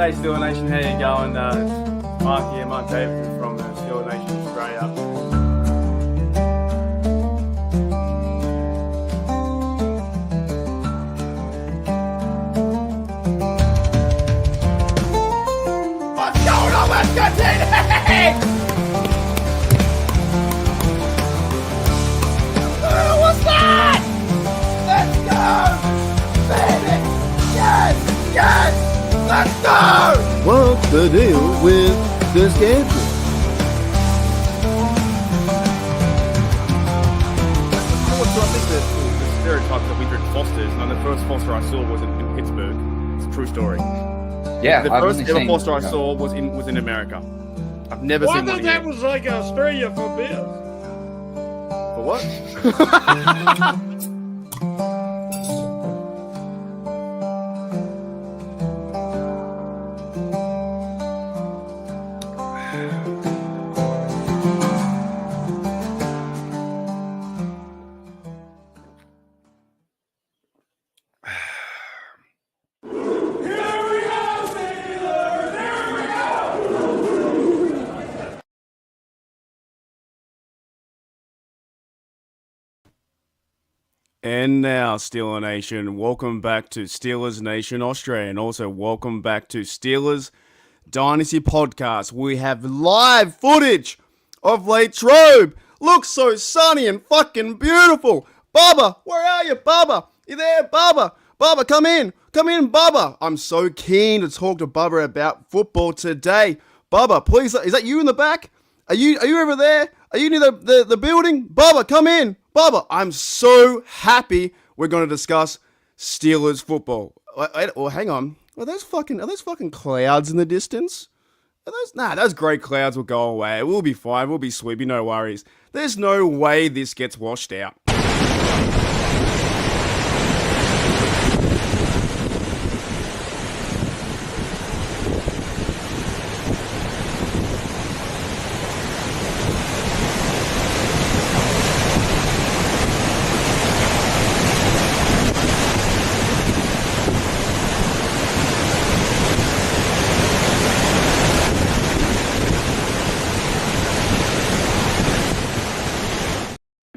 G'day, Steel Nation. How you going? It's Mark here, Mark Davidson from Steel Nation Australia. What's going on, West Country? What's that? Let's go, baby! Yes! Yes! Let's go! What's the deal with the schedule? I think the stereotype that we drink Fosters, and the first Foster I saw was in Pittsburgh. It's a true story. Yeah, the first ever Foster I saw was in America. I've never seen one. I thought that was like Australia for beer. For what? And now, Steeler Nation, welcome back to Steelers Nation Australia, and also welcome back to Steelers Dynasty Podcast. We have live footage of Latrobe. Looks so sunny and fucking beautiful. Bubba, where are you, Bubba? You there, Bubba? Bubba, come in. Come in, Bubba. I'm so keen to talk to Bubba about football today. Bubba, please, is that you in the back? Are you over there? Are you near the building? Bubba, come in. Bubba, I'm so happy we're going to discuss Steelers football. Oh, hang on. Are those fucking clouds in the distance? Those great clouds will go away. We'll be fine. We'll be sweepy. No worries. There's no way this gets washed out.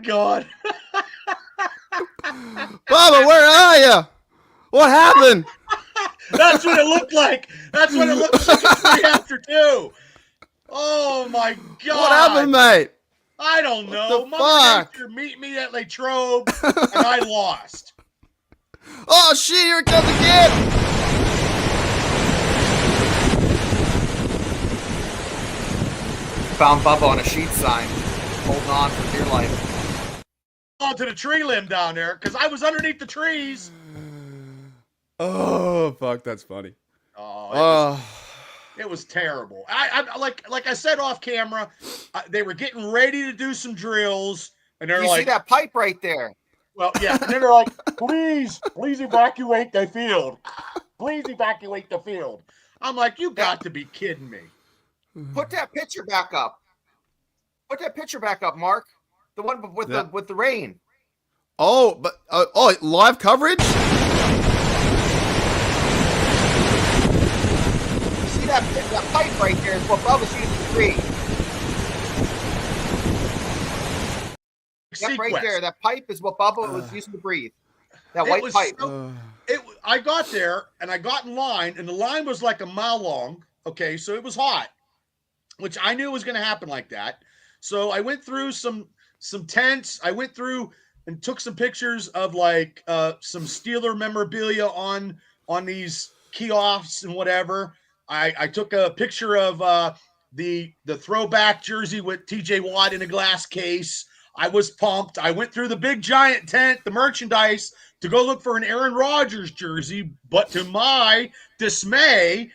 God. Bubba, where are you? What happened? That's what it looked like. That's what it looked like at 3 after 2. Oh, my God. What happened, mate? I don't know. What the Mother fuck? Nature meet me at Latrobe, and I lost. Oh, shit, here it comes again. Found Bubba on a sheet sign, holding on for dear life. Onto the tree limb down there, because I was underneath the trees. Oh, fuck, that's funny. Oh, it was terrible. I like I said off camera, they were getting ready to do some drills, and they're You like, see that pipe right there? well, yeah, and then they're like, please evacuate the field. Please evacuate the field. I'm like, you got to be kidding me. Put that picture back up. Put that picture back up, Mark. The one with the rain. Oh, but live coverage? You see that pipe right there is what Bubba's using to breathe. That right there, that pipe is what Bubba was using to breathe. That white pipe. I got there and I got in line, and the line was like a mile long. Okay, so it was hot, which I knew was going to happen like that. So I went through some tents. I went through and took some pictures of like some Steeler memorabilia on these kiosks and whatever. I took a picture of the throwback jersey with TJ Watt in a glass case. I was pumped. I went through the big giant tent, the merchandise, to go look for an Aaron Rodgers jersey. But to my dismay,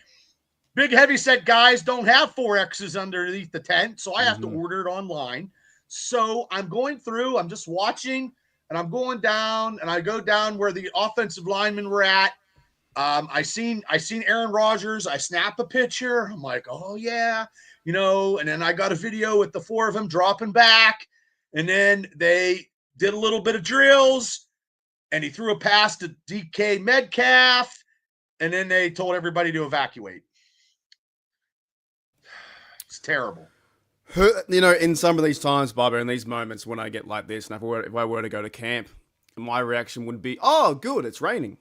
big heavyset guys don't have 4 X's underneath the tent, so I have to order it online. So I'm going through, I'm just watching, and I'm going down, and I go down where the offensive linemen were at. I seen Aaron Rodgers. I snap a picture. I'm like, oh yeah, and then I got a video with the 4 of them dropping back, and then they did a little bit of drills, and he threw a pass to DK Metcalf, and then they told everybody to evacuate. terrible. You know, in some of these times, Bubba, in these moments when I get like this, and if I were to go to camp, my reaction would be, "Oh, good, it's raining."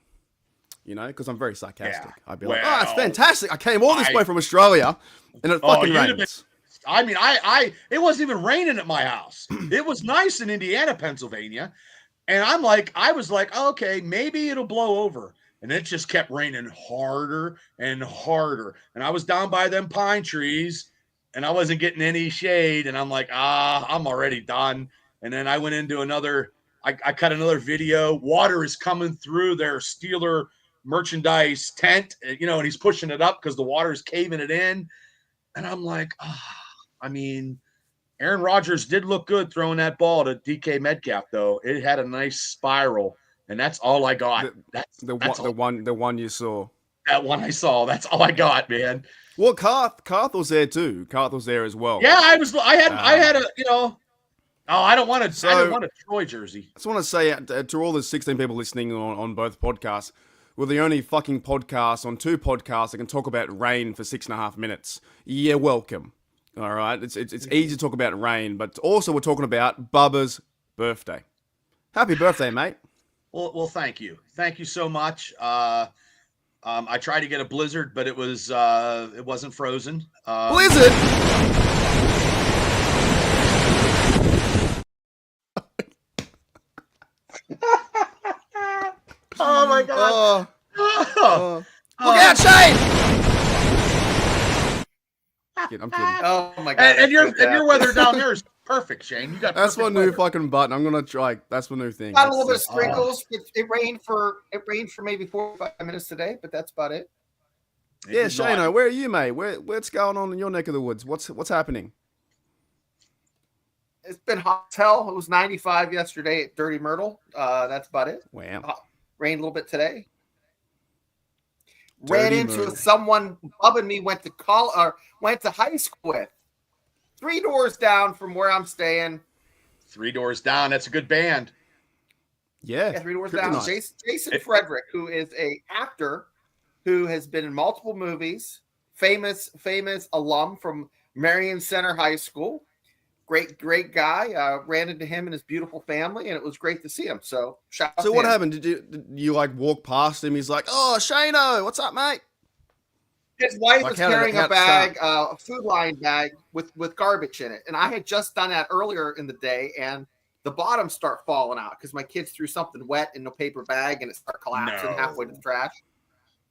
You know, because I'm very sarcastic. Yeah. I'd be like, "Oh, Well, it's fantastic! I came all this way from Australia, and it fucking you'd have rains." I mean, it wasn't even raining at my house. It was nice in Indiana, Pennsylvania. And I was like, okay, maybe it'll blow over. And it just kept raining harder and harder. And I was down by them pine trees and I wasn't getting any shade. And I'm like, I'm already done. And then I went into I cut another video. Water is coming through their Steeler merchandise tent, you know, and he's pushing it up because the water is caving it in. And I'm like, I mean, Aaron Rodgers did look good throwing that ball to DK Metcalf, though. It had a nice spiral, and that's all I got. The one you saw. That one I saw. That's all I got, man. Well, Karth was there too. Karth was there as well. Yeah, I had a, you know. Oh, I don't want a Troy jersey. I just want to say to all the 16 people listening on both podcasts, we're the only fucking podcast on 2 podcasts that can talk about rain for 6.5 minutes. You're welcome. All right, it's easy to talk about rain, but also we're talking about Bubba's birthday. Happy birthday, mate. Well, thank you so much. I tried to get a blizzard, but it wasn't frozen. Blizzard. Oh my god! Look out, Shane! I'm kidding. Oh my god! And your weather down there is perfect, Shane. You got that's my perfect new weather. fucking button. I'm gonna try. That's my new thing. Got a little bit of sprinkles. It rained for maybe 4 or 5 minutes today, but that's about it. Yeah, Shano, where are you, mate? What's going on in your neck of the woods? What's happening? It's been hot as hell. It was 95 yesterday at Dirty Myrtle. That's about it. Wow. Rained a little bit today. Dirty Ran into Myrtle. someone Bubba and me went to high school with. 3 doors down from where I'm staying. 3 doors down. That's a good band. Yeah. 3 doors pretty down. nice. Jason Frederick, who is an actor who has been in multiple movies, famous alum from Marion Center High School. Great guy. Ran into him and his beautiful family, and it was great to see him. So shout out So to what him. happened? Did you like walk past him? He's like, "Oh, Shano, what's up, mate?" His wife Like, was how did carrying it a bag, a Food Line bag with garbage in it, and I had just done that earlier in the day, and the bottoms start falling out because my kids threw something wet in a paper bag, and it started collapsing No. halfway to the trash.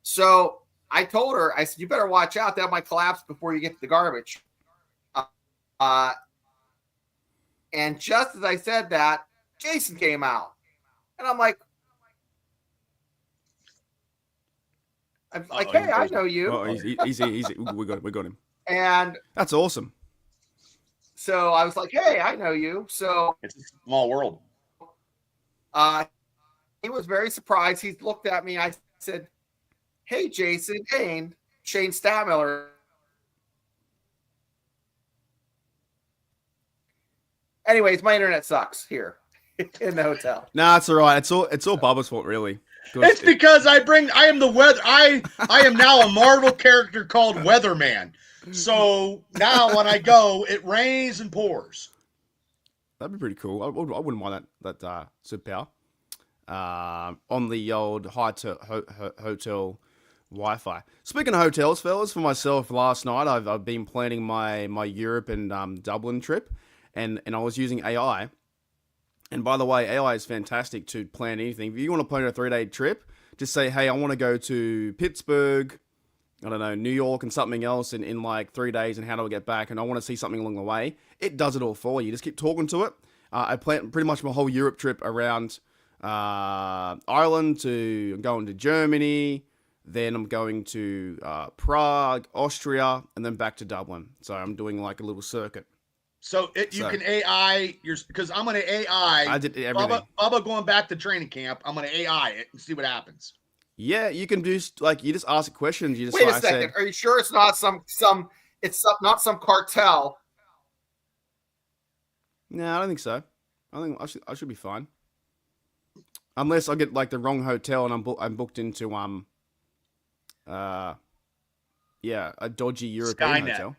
So I told her, I said, "You better watch out. That might collapse before you get to the garbage." And just as I said that, Jason came out, and I'm like, "Hey, I know you." Oh, easy. We got him. And That's awesome. so I was like, "Hey, I know you." So It's a small world. he was very surprised. He looked at me. I said, "Hey, Jason, Shane Statmiller." Anyways, my internet sucks here in the hotel. Nah, it's all right. It's all Bubba's fault, really. 'Cause It's because I am the weather. I am now a Marvel character called Weatherman. So now when I go, it rains and pours. that'd be pretty cool. I wouldn't mind that superpower. On the old hotel Wi-Fi. Speaking of hotels, fellas, for myself last night, I've been planning my Europe and Dublin trip, and I was using AI. And by the way, AI is fantastic to plan anything. If you want to plan a 3-day trip, just say, "Hey, I want to go to Pittsburgh, I don't know, New York, and something else in like 3 days, and how do I get back? And I want to see something along the way." It does it all for you. Just keep talking to it. I planned pretty much my whole Europe trip around Ireland to going to Germany. Then I'm going to Prague, Austria, and then back to Dublin. So I'm doing like a little circuit. So you can AI because I'm going to AI. I did everything. Bubba going back to training camp. I'm going to AI it and see what happens. Yeah, you can do you just ask questions. You just Wait a like second. Are you sure it's not not some cartel? No, I don't think so. I think I should be fine. Unless I get like the wrong hotel and I'm booked into a dodgy European Skynet. hotel.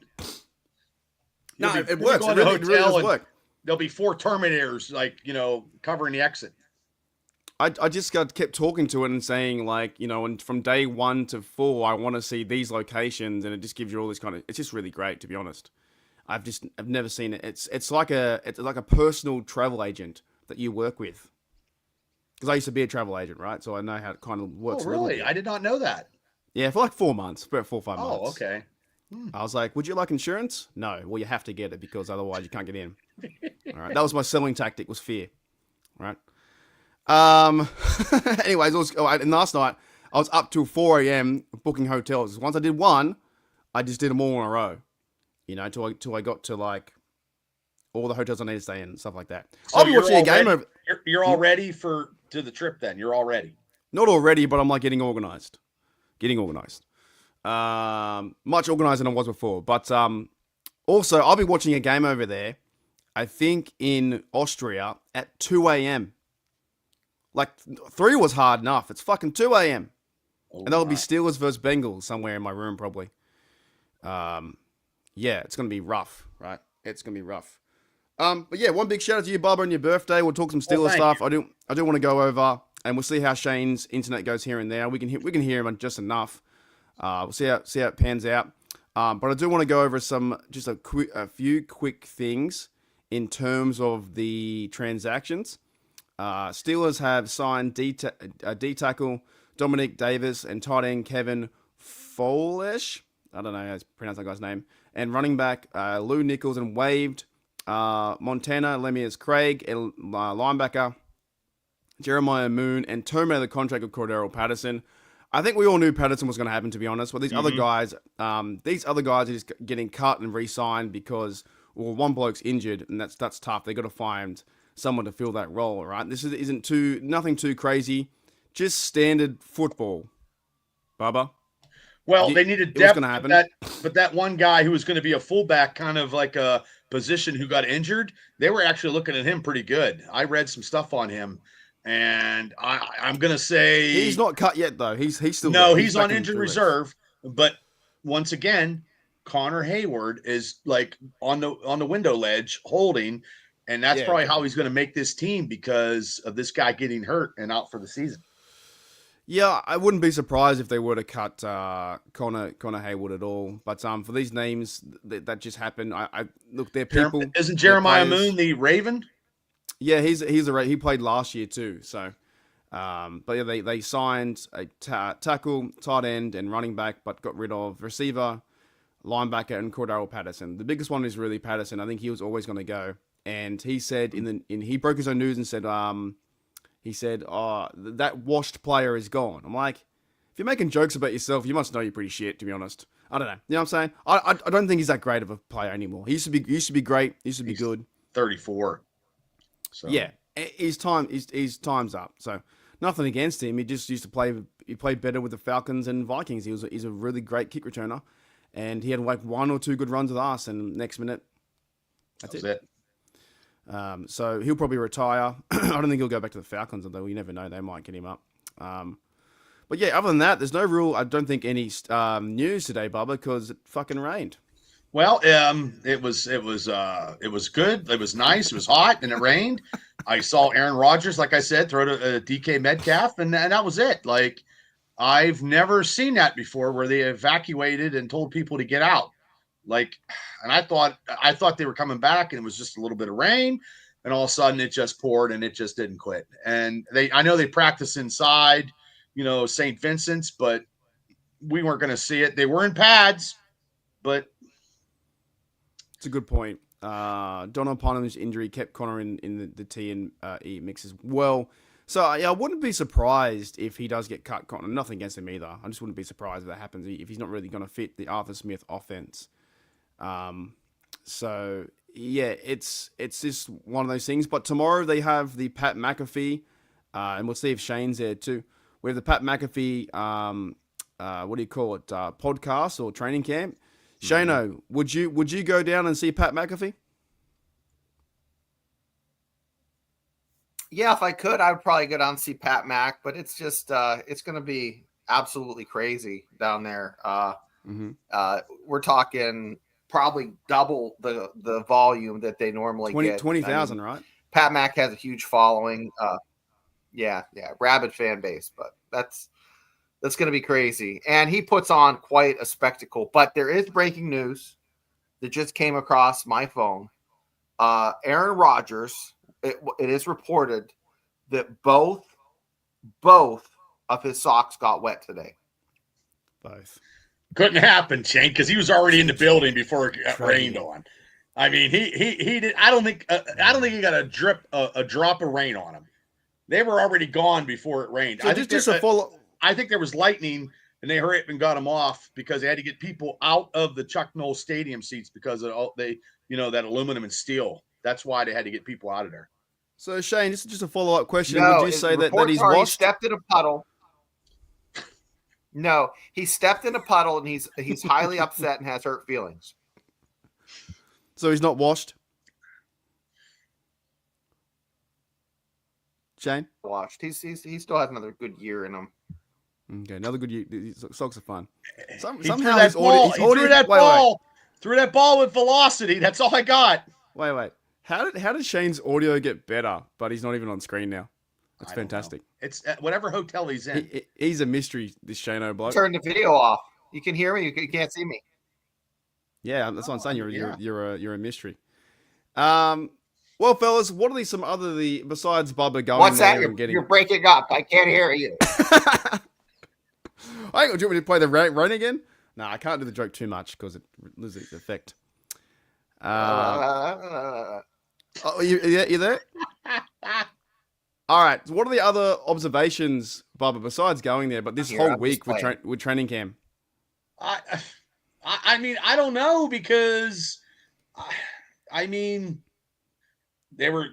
No, You'll be- it you'll works. go It in the really hotel does and work. There'll be 4 Terminators, like, covering the exit. I just kept talking to it and saying, like, and from day 1 to 4, I want to see these locations, and it just gives you all this kind of. It's just really great, to be honest. I've never seen it. It's like a personal travel agent that you work with. Because I used to be a travel agent, right? So I know how it kind of works. Oh, a little really? bit. I did not know that. Yeah, for like 4 months, about 4 or 5 months. Oh, okay. I was like, would you like insurance? No. Well, you have to get it because otherwise you can't get in. All right. That was my selling tactic, was fear. All right. Anyways, and last night I was up till 4 a.m. booking hotels. Once I did one, I just did them all in a row. Till I got to like all the hotels I need to stay in and stuff like that. So I'll be you're watching a game already- over. You're all ready to the trip then. You're all ready. Not already, but I'm like getting organized. Much organized than I was before. But also, I'll be watching a game over there, I think in Austria at 2 a.m. Like 3 was hard enough. It's fucking 2 a.m. Oh, And that'll be my. Steelers versus Bengals somewhere in my room probably. Yeah, it's going to be rough, right? It's going to be rough. But yeah, one big shout out to you, Bubba, on your birthday. We'll talk some Steelers thank stuff. I do want to go over, and we'll see how Shane's internet goes here and there. We can hear him just enough. We'll see how it pans out. But I do want to go over a few quick things in terms of the transactions. Steelers have signed D tackle Dominic Davis and tight end Kevin Folesh. I don't know how to pronounce that guy's name. And running back Lou Nichols, and waived Montana Lemius Craig, and linebacker Jeremiah Moon, and terminated the contract of Cordero Patterson. I think we all knew Patterson was going to happen, to be honest. But these other guys are just getting cut and re-signed because one bloke's injured, and that's tough. They got to find someone to fill that role, right? This isn't nothing too crazy, just standard football. Bubba. Well, they needed It was depth, gonna happen. but that one guy who was going to be a fullback, kind of like a position, who got injured, they were actually looking at him pretty good. I read some stuff on him, and I'm going to say He's not cut yet, though. He's still no. there. He's back on in injured 3 weeks. reserve. But once again, Connor Hayward is like on the window ledge holding, and that's Yeah. probably how he's going to make this team because of this guy getting hurt and out for the season. Yeah, I wouldn't be surprised if they were to cut Connor Hayward at all. But for these names that just happened, I look, they're people. Isn't Jeremiah they're players. Moon the Raven? Yeah, he played last year too. So, but yeah, they signed a tackle, tight end, and running back, but got rid of receiver, linebacker, and Cordero Patterson. The biggest one is really Patterson. I think he was always going to go, and he said he broke his own news and said he said, "Oh, that washed player is gone." I'm like, if you're making jokes about yourself, you must know you're pretty shit, to be honest. I don't know. You know what I'm saying? I don't think he's that great of a player anymore. He used to be great. He used to be good. 34. So Yeah, his time's up. So nothing against him. He just used to play. He played better with the Falcons and Vikings. He's a really great kick returner, and he had like 1 or 2 good runs with us. And next minute, that's that's it. it. So he'll probably retire. I don't think he'll go back to the Falcons, although you never know. They might get him up. But yeah, other than that, there's no real, I don't think, any news today, Bubba, because it fucking rained. Well, it was good. It was nice. It was hot and it rained. I saw Aaron Rodgers, like I said, throw to DK Metcalf, and that was it. Like, I've never seen that before, where they evacuated and told people to get out. Like, and I thought they were coming back, and it was just a little bit of rain, and all of a sudden it just poured, and it just didn't quit. And I know they practice inside, St. Vincent's, but we weren't going to see it. They were in pads, but It's a good point. Donald Parham's injury kept Connor in the T and E mix as well. So yeah, I wouldn't be surprised if he does get cut, Connor. Nothing against him either. I just wouldn't be surprised if that happens, if he's not really going to fit the Arthur Smith offense. So yeah, it's just one of those things. But tomorrow they have the Pat McAfee, and we'll see if Shane's there too. We have the Pat McAfee, what do you call it, podcast or training camp. Shano, would you go down and see Pat McAfee? Yeah, if I could, I would probably go down and see Pat Mac, but it's just it's going to be absolutely crazy down there. We're talking probably double the volume that they normally get. 20,000, right? Pat Mack has a huge following. Yeah, rabid fan base, but that's going to be crazy. And he puts on quite a spectacle. But there is breaking news that just came across my phone. Aaron Rodgers, it is reported that both of his socks got wet today. Both. Couldn't happen, Shane, because he was already in the building before it got rained on. I mean, he did. I don't think he got a drop of rain on him. They were already gone before it rained. So I think there was lightning, and they hurried up and got him off because they had to get people out of the Chuck Noll Stadium seats because of that aluminum and steel. That's why they had to get people out of there. So Shane, this is just a follow-up question. No, would you say that he's he washed? Stepped in a puddle. No, he stepped in a puddle, and he's highly upset and has hurt feelings. So he's not washed? Shane? Washed. He still has another good year in him. Okay, another good year. These socks are fun. He Somehow threw that ball with velocity. That's all I got. Wait. How did Shane's audio get better, but he's not even on screen now? That's fantastic. It's at whatever hotel he's in. He's a mystery, this Shane bloke. Turn the video off. You can hear me. You can't see me. Yeah, that's what I'm saying. You're a mystery. Well, fellas, what are some other besides Bubba going? What's that? And You're breaking up. I can't hear you. Do you want me to play the rain again? No, I can't do the joke too much because it loses its effect. You there? All right. So what are the other observations, Bubba, besides going there? But this whole week with training camp. I mean, I don't know because, I mean, they were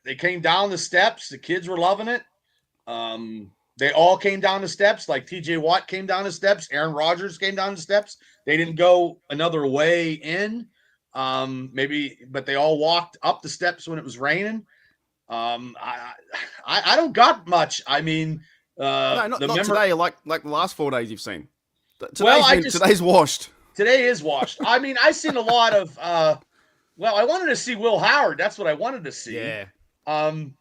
they came down the steps. The kids were loving it. They all came down the steps. Like T.J. Watt came down the steps. Aaron Rodgers came down the steps. They didn't go another way in. But they all walked up the steps when it was raining. I don't got much. I mean, not today. Like the last 4 days you've seen. Today's washed. Today is washed. I mean, I've seen a lot of. I wanted to see Will Howard. That's what I wanted to see. Yeah. And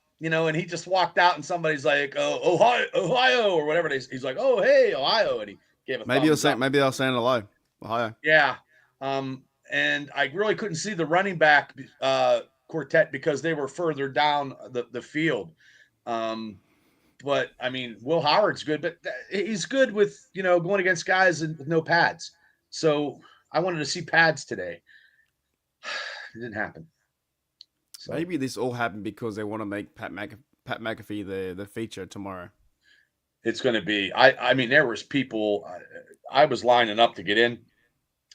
he just walked out, and somebody's like, "Oh, Ohio," or whatever. He's like, "Oh, hey, Ohio," and he gave a maybe they're saying hello, Ohio. Yeah. And I really couldn't see the running back quartet because they were further down the field. But I mean, Will Howard's good, but he's good with going against guys with no pads. So I wanted to see pads today. It didn't happen. So. Maybe this all happened because they want to make Pat McAfee the feature tomorrow. It's going to be. I mean, there was people. I was lining up to get in,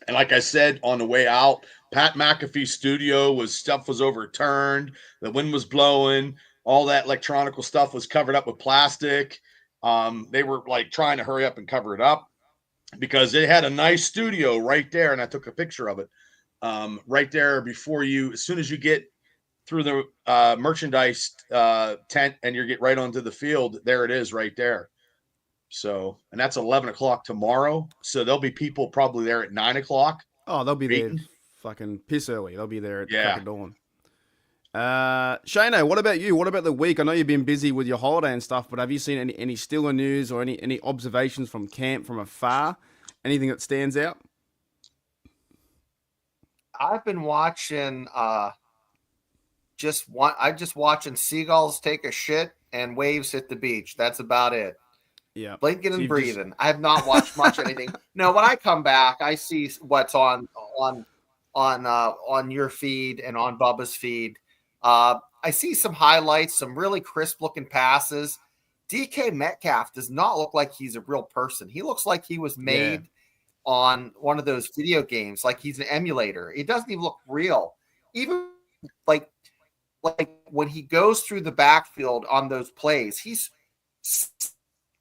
and like I said on the way out, Pat McAfee's studio stuff was overturned. The wind was blowing. All that electronical stuff was covered up with plastic. They were like trying to hurry up and cover it up because they had a nice studio right there, and I took a picture of it right there before you. As soon as you get through the merchandise tent and you get right onto the field, there it is right there. So, and that's 11 o'clock tomorrow. So there'll be people probably there at 9 o'clock. Oh, they'll be there fucking piss early. They'll be there at crack of dawn. Shane, what about you? What about the week? I know you've been busy with your holiday and stuff, but have you seen any Steeler news or any observations from camp from afar? Anything that stands out? I've been watching just watching seagulls take a shit and waves hit the beach. That's about it. Yeah. Blinking and breathing. I have not watched much anything. No, when I come back, I see what's on your feed and on Bubba's feed. I see some highlights, some really crisp looking passes. DK Metcalf does not look like he's a real person. He looks like he was made on one of those video games, like he's an emulator. It doesn't even look real. Even like when he goes through the backfield on those plays, he's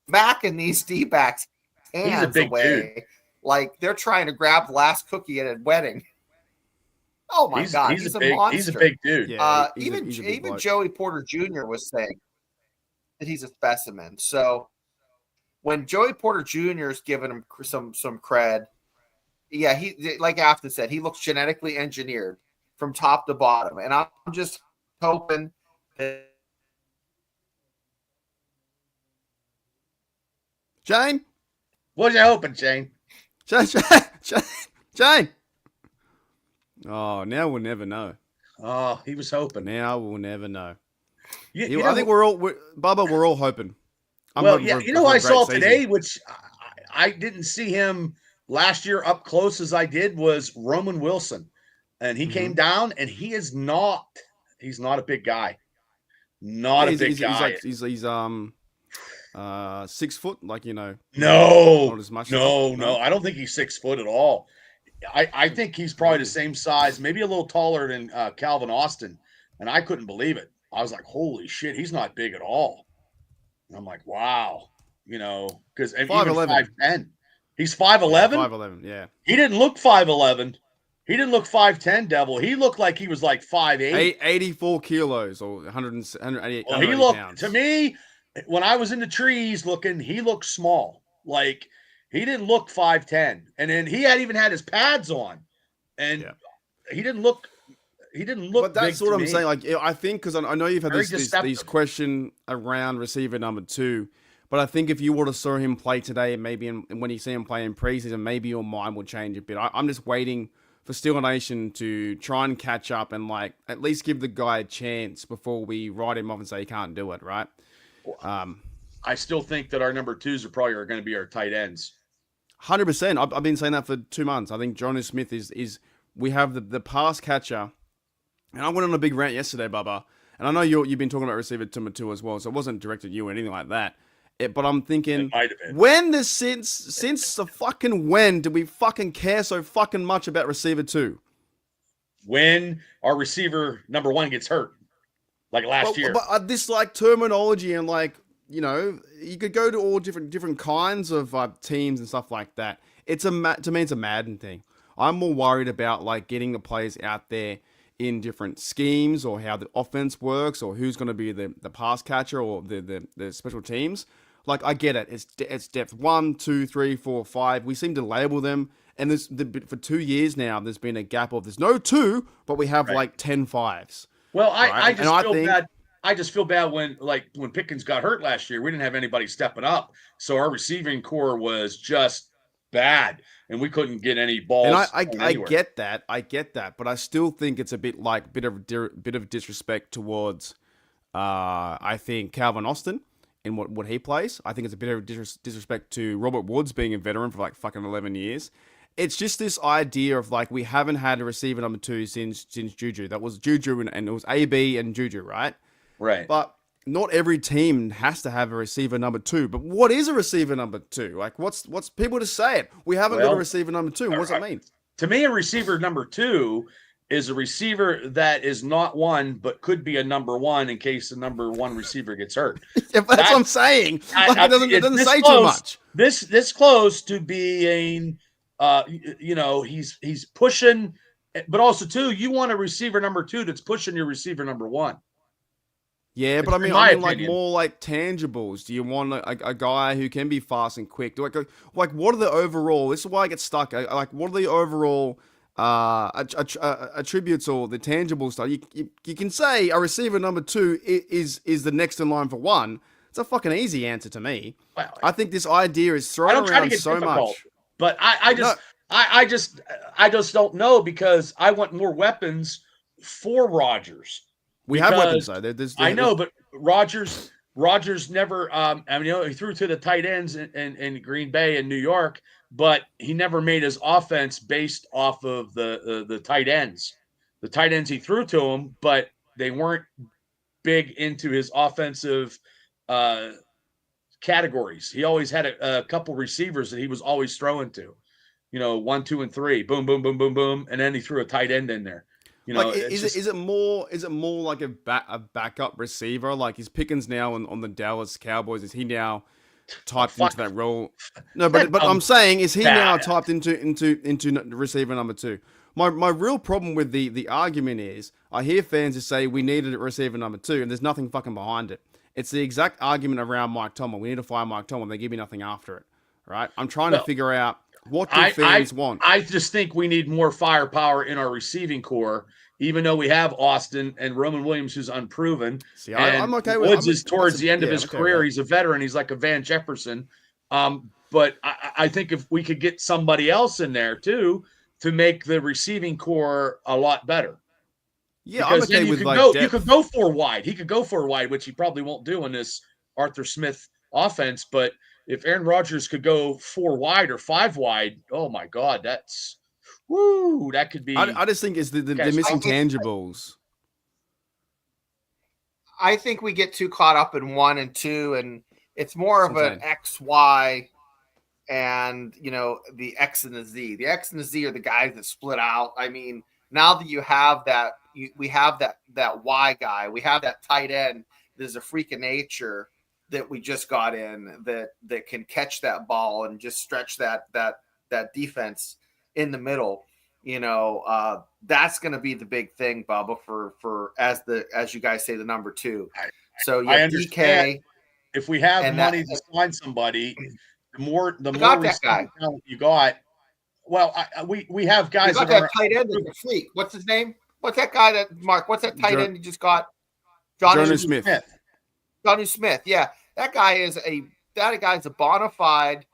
smacking these D-backs hands away. Dude. Like they're trying to grab the last cookie at a wedding. Oh my God, he's a monster. He's a big dude. Yeah, even Joey Porter Jr. was saying that he's a specimen. So when Joey Porter Jr. is giving him some cred, yeah, he like Afton said, he looks genetically engineered from top to bottom, and I'm just hoping that. Shane? What you hoping, Shane? Shane. Oh, now we'll never know. Oh, he was hoping. Now we'll never know. I think Bubba, we're all hoping. I saw today, which I didn't see him last year up close as I did, was Roman Wilson. And he came down, and he's not a big guy. Not a big guy. He's 6 foot, like, you know. No, not as much. No. I don't think he's 6 foot at all. I think he's probably the same size, maybe a little taller than Calvin Austin. And I couldn't believe it. I was like, holy shit, he's not big at all. And I'm like, wow, you know, because even 5'10". He's 5'11"? 5'11", yeah. He didn't look 5'11". He didn't look 5'10", Devil. He looked like he was like 5'8". 84 kilos or 188 well, he looked pounds. To me, when I was in the trees looking, he looked small. Like, he didn't look 5'10". And then he even had his pads on. And he didn't look But that's what I'm saying. Like, I think, because I know you've had these question around receiver number 2, but I think if you were to saw him play today, maybe when you see him play in preseason, maybe your mind will change a bit. I'm just waiting for Steel Nation to try and catch up and, like, at least give the guy a chance before we write him off and say he can't do it, right? I still think that our number 2s are probably going to be our tight ends. 100%. I've been saying that for 2 months. I think Jonas Smith is we have the pass catcher. And I went on a big rant yesterday, Bubba. And I know you've been talking about receiver number 2 as well, so it wasn't directed at you or anything like that. But I'm thinking, since the fucking when did we fucking care so fucking much about receiver 2? When our receiver number 1 gets hurt, like last year. But this like terminology and like, you know, you could go to all different kinds of teams and stuff like that. To me, it's a Madden thing. I'm more worried about like getting the players out there in different schemes or how the offense works or who's going to be the pass catcher or the special teams. Like, I get it. It's depth 1, 2, 3, 4, 5. We seem to label them. And for 2 years now, there's been a gap of there's no 2, but we have like 10 5s. Well, I feel bad. I just feel bad when Pickens got hurt last year. We didn't have anybody stepping up. So our receiving core was just bad. And we couldn't get any balls. And I get that. But I still think it's a bit of disrespect towards, I think, Calvin Austin in what he plays. I think it's a bit of disrespect to Robert Woods being a veteran for like fucking 11 years. It's just this idea of like we haven't had a receiver number 2 since Juju. That was Juju and it was AB and Juju, right? Right. But not every team has to have a receiver number 2. But what is a receiver number 2? Like, what's people to say it? We haven't got a receiver number 2. What does that mean? To me, a receiver number 2 is a receiver that is not 1, but could be a number 1 in case the number 1 receiver gets hurt. That's what I'm saying. Like, it doesn't say too much. This close to being, he's pushing, but also too, you want a receiver number 2 that's pushing your receiver number 1. Yeah, but I mean like more like tangibles. Do you want a guy who can be fast and quick? What are the overall? This is why I get stuck. Like, what are the overall attributes or the tangible stuff? You can say a receiver number 2 is the next in line for 1. It's a fucking easy answer to me. Well, I think this idea is thrown around so much. But I just don't know, because I want more weapons for Rodgers. We have weapons though. I know, but Rodgers never. He threw to the tight ends in Green Bay and New York, but he never made his offense based off of the tight ends. The tight ends he threw to him, but they weren't big into his offensive categories. He always had a couple receivers that he was always throwing to. 1, 2, and 3. Boom, boom, boom, boom, boom, and then he threw a tight end in there. Is it more like a backup receiver? Like, is Pickens now on the Dallas Cowboys? Is he now typed into that role? No, but I'm saying, is he now typed into receiver number 2? My real problem with the argument is, I hear fans who say we needed a receiver number 2, and there's nothing fucking behind it. It's the exact argument around Mike Tomlin. We need to fire Mike Tomlin. They give me nothing after it, right? I'm trying to figure out What do fans want? I just think we need more firepower in our receiving core, even though we have Austin and Roman Williams, who's unproven. See, and I'm okay with Woods is towards the end of yeah, his I'm okay career. with He's a veteran. He's like a Van Jefferson. But I think if we could get somebody else in there too to make the receiving core a lot better. Yeah, because I'm okay then you with could like go, depth. you could go 4 wide. He could go 4 wide, which he probably won't do in this Arthur Smith offense. But if Aaron Rodgers could go 4 wide or 5 wide, oh my God, that's that could be. I just think it's they're missing tangibles. I think we get too caught up in 1 and 2, and it's more of an X, Y, and the X and the Z. The X and the Z are the guys that split out. I mean, now that you have that, we have that Y guy, we have that tight end. There's a freak of nature that we just got in that can catch that ball and just stretch that defense in the middle. That's going to be the big thing, Bubba, for as you guys say, the number 2. So you have DK. If we have money to sign somebody, the more guy you got. Well, we have guys that are tight end that's a freak. What's his name? What's that guy what's that tight end you just got? Johnny Smith. Johnny Smith. Yeah. That guy is a bona fide,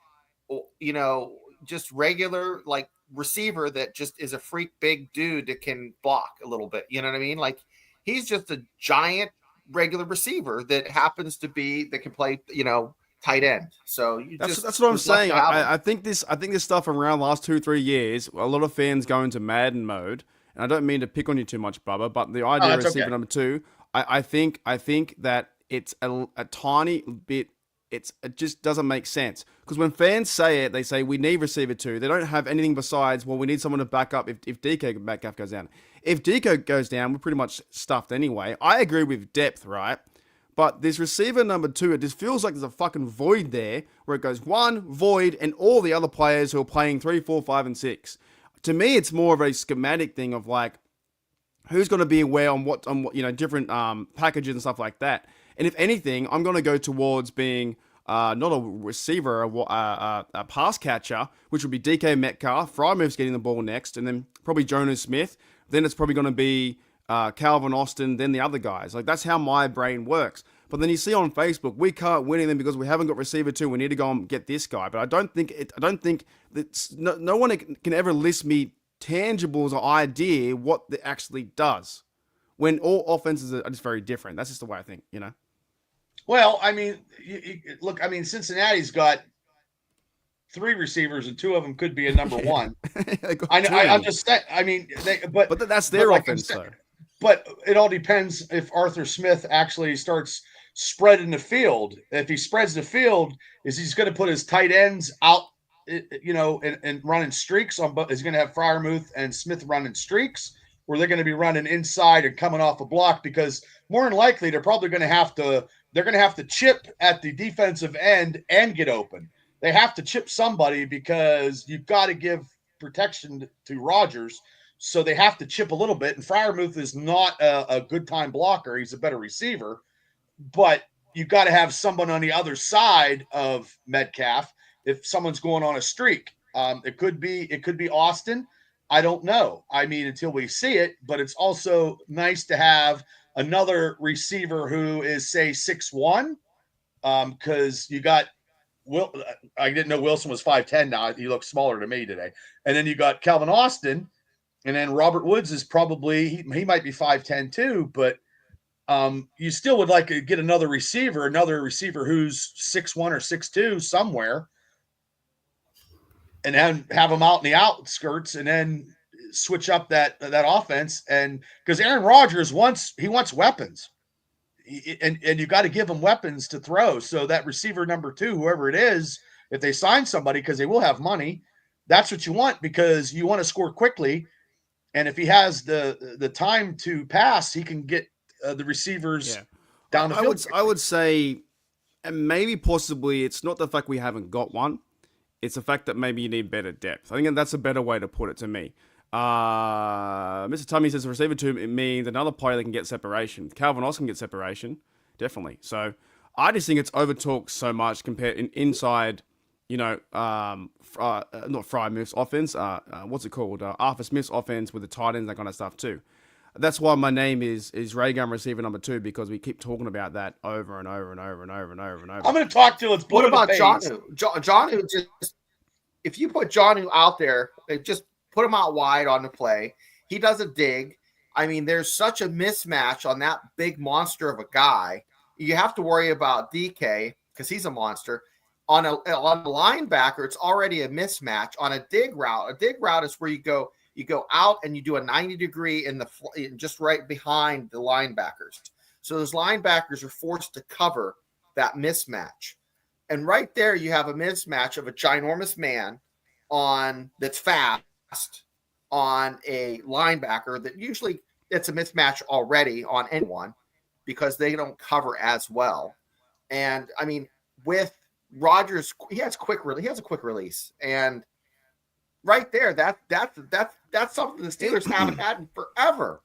just regular like receiver that just is a freak big dude that can block a little bit. You know what I mean? Like he's just a giant regular receiver that happens to be that can play, tight end. So that's what I'm saying. I think this stuff around the last 2-3 years, a lot of fans go into Madden mode, and I don't mean to pick on you too much, Bubba, but the idea of receiver number 2, I think that it's a tiny bit. It just doesn't make sense, because when fans say it, they say we need receiver 2. They don't have anything besides, well, we need someone to back up if DK backup goes down. If DK goes down, we're pretty much stuffed anyway. I agree with depth, right? But this receiver number 2, it just feels like there's a fucking void there where it goes 1, void, and all the other players who are playing 3, 4, 5, and 6. To me, it's more of a schematic thing of like, who's going to be aware on what different packages and stuff like that. And if anything, I'm going to go towards being not a receiver, a pass catcher, which would be DK Metcalf. Frymove's getting the ball next, and then probably Jonas Smith. Then it's probably going to be Calvin Austin, then the other guys. Like, that's how my brain works. But then you see on Facebook, we can't win them because we haven't got receiver 2. We need to go and get this guy. But I don't think that no one can ever list me tangibles or idea what it actually does, when all offenses are just very different. That's just the way I think, Well, I mean, look, Cincinnati's got 3 receivers, and 2 of them could be a number 1. I'm just saying. I mean, but that's their offense, though. But it all depends if Arthur Smith actually starts spreading the field. If he spreads the field, is he's going to put his tight ends out, and running streaks on? But is he going to have Freiermuth and Smith running streaks, or they're going to be running inside and coming off a block? Because more than likely, they're probably going to have to. They're going to have to chip at the defensive end and get open. They have to chip somebody because you've got to give protection to Rodgers. So they have to chip a little bit. And Freiermuth is not a good time blocker. He's a better receiver. But you've got to have someone on the other side of Metcalf if someone's going on a streak. It could be Austin. I don't know. I mean, until we see it. But it's also nice to have another receiver who is, say, 6'1", because you got I didn't know Wilson was 5'10". Now he looks smaller to me today. And then you got Calvin Austin, and then Robert Woods is probably he might be 5'10" too, but you still would like to get another receiver who's 6'1" or 6'2" somewhere, and have them out in the outskirts, and then switch up that offense. And because Aaron Rodgers wants weapons, and you got to give him weapons to throw. So that receiver number 2, whoever it is, if they sign somebody, because they will have money, that's what you want, because you want to score quickly. And if he has the time to pass, he can get the receivers down the field. I would say, and maybe possibly, it's not the fact we haven't got one. It's the fact that maybe you need better depth. I think that's a better way to put it to me. Mr. Tummy says receiver 2, it means another player that can get separation. Calvin Austin can get separation, definitely. So I just think it's over-talked so much compared inside not Fry Smith's offense. What's it called? Arthur Smith's offense with the tight ends, that kind of stuff too. That's why my name is Ray Gun receiver number 2, because we keep talking about that over and over and over and over and over and over. I'm going to talk to. Let's. What about Jonnu? Jonnu, just if you put Jonnu out there, just put him out wide on the play. He does a dig. I mean, there's such a mismatch on that big monster of a guy. You have to worry about DK because he's a monster. On a linebacker, it's already a mismatch. On a dig route is where you go out and you do a 90-degree just right behind the linebackers. So those linebackers are forced to cover that mismatch. And right there, you have a mismatch of a ginormous man that's fast on a linebacker that usually it's a mismatch already on anyone because they don't cover as well. And I mean, with Rodgers, he has a quick release, and right there, that's something the Steelers haven't had in forever.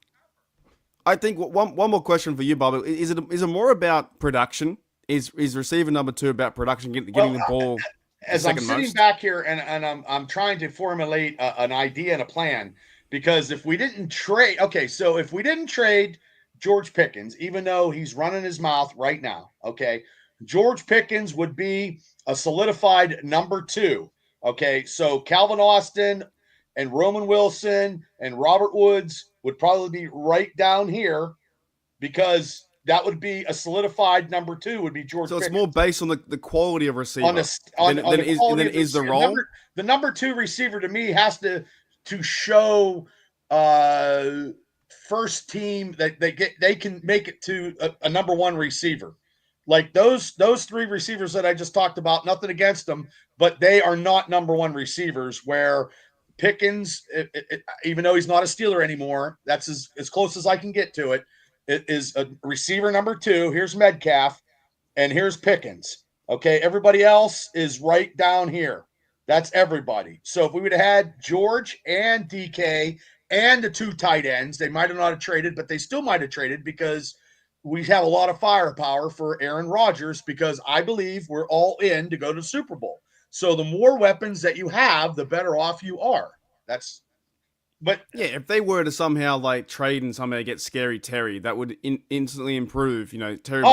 I think one more question for you, Bubba. Is it more about production? Is receiver number 2 about production, getting the ball? As I'm sitting back here and I'm trying to formulate an idea and a plan, because if we didn't trade, if we didn't trade George Pickens, even though he's running his mouth right now, George Pickens would be a solidified number 2. Okay, so Calvin Austin and Roman Wilson and Robert Woods would probably be right down here, because that would be a solidified number 2 would be George Pickens. It's more based on the quality of receiver than is the role. The number 2 receiver to me has to show first team that they can make it to a number 1 receiver. Like those 3 receivers that I just talked about, nothing against them, but they are not number 1 receivers, where Pickens, even though he's not a Steeler anymore, that's as close as I can get to it. It is a receiver number 2. Here's Metcalf, and here's Pickens. Okay, everybody else is right down here. That's everybody. So if we would have had George and DK and the 2 tight ends, they might have not have traded, but they still might have traded, because we have a lot of firepower for Aaron Rodgers, because I believe we're all in to go to the Super Bowl. So the more weapons that you have, the better off you are. But yeah, if they were to somehow trade and somehow get Scary Terry, that would instantly improve, Terry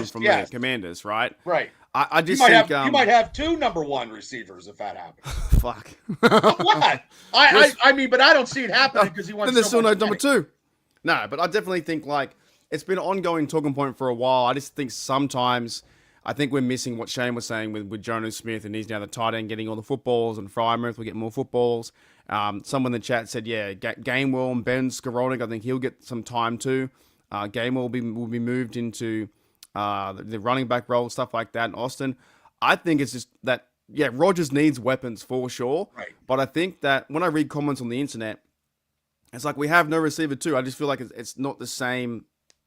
from the Commanders, right? Right. I just think you might have 2 number 1 receivers if that happens. Fuck. What? I mean, but I don't see it happening because he wants. Then there's still no number 2. No, but I definitely think it's been an ongoing talking point for a while. I just think sometimes we're missing what Shane was saying with Jonnu Smith, and he's now the tight end getting all the footballs, and Frymouth will get more footballs. Someone in the chat said, Gainwell and Ben Skowronek, I think he'll get some time too. Gainwell will be moved into the running back role, stuff like that. And Austin, I think it's just that, Rodgers needs weapons for sure. Right. But I think that when I read comments on the internet, it's like we have no receiver too. I just feel like it's not the same.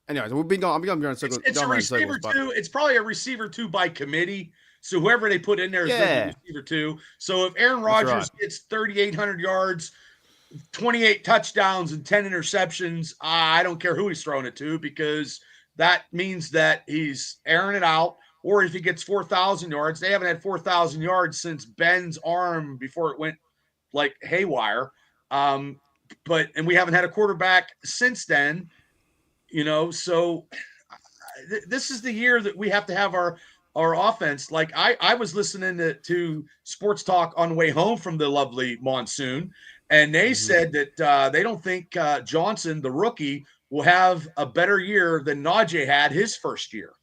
Anyways, I'm going in circles. It's a receiver 2. It's probably a receiver 2 by committee. So whoever they put in there is the receiver 2. So if Aaron Rodgers gets 3,800 yards, 28 touchdowns, and 10 interceptions, I don't care who he's throwing it to, because that means that he's airing it out. Or if he gets 4,000 yards, they haven't had 4,000 yards since Ben's arm before it went haywire. And we haven't had a quarterback since then. So this is the year that we have to have our offense. I was listening to Sports Talk on the way home from the lovely monsoon, and they said that they don't think Johnson, the rookie, will have a better year than Najee had his first year.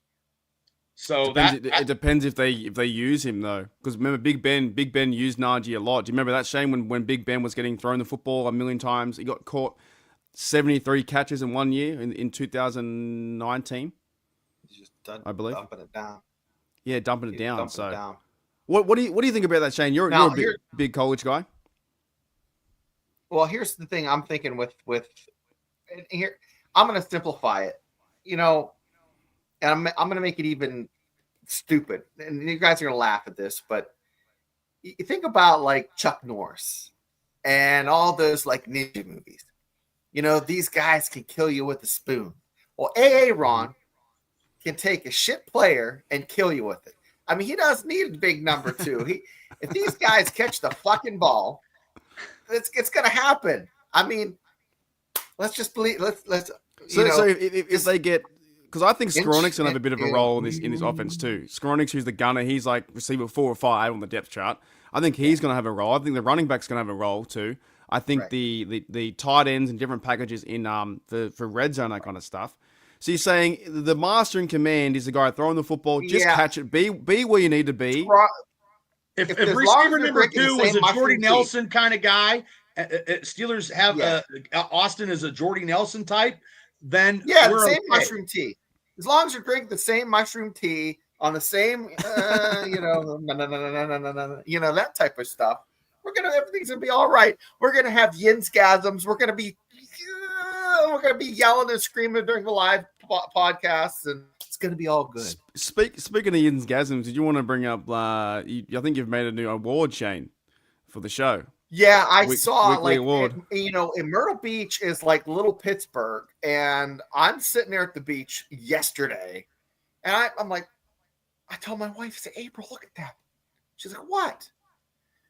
So it depends if they use him though, because remember Big Ben used Najee a lot. Do you remember that, Shane, when Big Ben was getting thrown the football a million times? He got caught 73 catches in 1 year in 2019. I believe. Dumping it down. Yeah, dumping it down. What do you think about that, Shane? You're a big college guy. Well, here's the thing I'm thinking with here. I'm going to simplify it, and I'm going to make it even stupid. And you guys are going to laugh at this, but you think about Chuck Norris and all those ninja movies. These guys can kill you with a spoon. Well, Ron can take a shit player and kill you with it. I mean, he does need a big number two. If these guys catch the fucking ball, it's gonna happen. I mean, let's just believe. Let's. So if they get, because I think Skronik's gonna have a bit of a role in this offense too. Skronik, who's the gunner, he's like receiver 4 or 5 on the depth chart. I think he's gonna have a role. I think the running back's gonna have a role too. I think the tight ends and different packages in for red zone, that kind of stuff. So you're saying the master in command is the guy throwing the football, just catch it, be where you need to be. If receiver number 2 was a Jordy Nelson kind of guy, Steelers have Austin as a Jordy Nelson type, then the same mushroom tea. As long as you drink the same mushroom tea on the same, that type of stuff, everything's gonna be all right. We're gonna have yinsgasms. We're gonna be yelling and screaming during the live podcasts, and it's gonna be all good. Speaking of yinsgasms, did you want to bring up? I think you've made a new award, Shane, for the show. Yeah, I saw weekly award. In Myrtle Beach is like little Pittsburgh, and I'm sitting there at the beach yesterday, and I'm like, I told my wife, I said, April, look at that. She's like, what?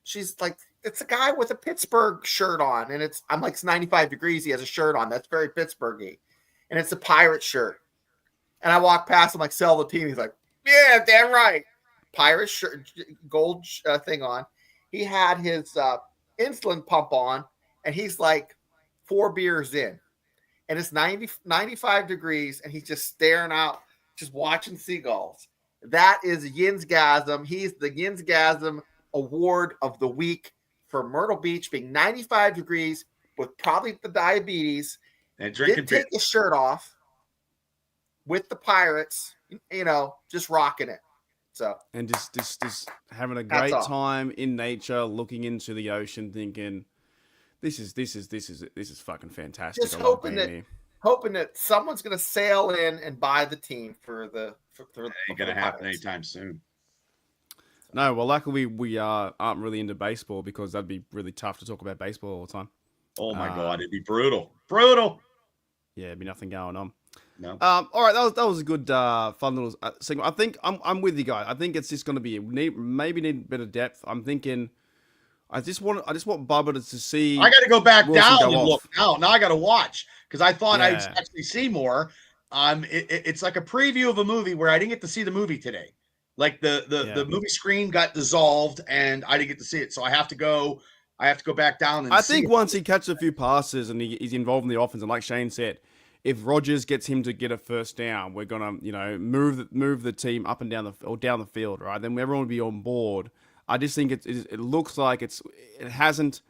She's like, it's a guy with a Pittsburgh shirt on, and I'm like, it's 95 degrees. He has a shirt on. That's very Pittsburghy, and it's a pirate shirt. And I walk past him like, sell the team. He's like, yeah, damn right. Pirate shirt, gold thing on. He had his insulin pump on, and he's like 4 beers in, and it's 95 degrees, and he's just staring out, just watching seagulls. That is a yinsgasm. He's the yinsgasm award of the week for Myrtle Beach, being 95 degrees with probably the diabetes, and drinking. Didn't take his shirt off with the Pirates, just rocking it. So, and just having a great time in nature, looking into the ocean, thinking, this is fucking fantastic. Just hoping that someone's gonna sail in and buy the team for the. Ain't gonna happen anytime soon. No, well, luckily we aren't really into baseball, because that'd be really tough to talk about baseball all the time. Oh my God, it'd be brutal. Yeah, it'd be nothing going on. No. All right, that was a good, fun little segment. I think I'm with you guys. I think it's just going to be maybe a bit of depth. I'm thinking, I just want Bubba to see. I got to go back down and look now. Now I got to watch, because I thought I'd actually see more. It's like a preview of a movie where I didn't get to see the movie today. Like the movie screen got dissolved, and I didn't get to see it, so I have to go back down and. I think once he catches a few passes and he's involved in the offense, and like Shane said, if Rodgers gets him to get a first down, we're gonna, move the team up and down the field, right? Then everyone will be on board. I just think it looks like it hasn't.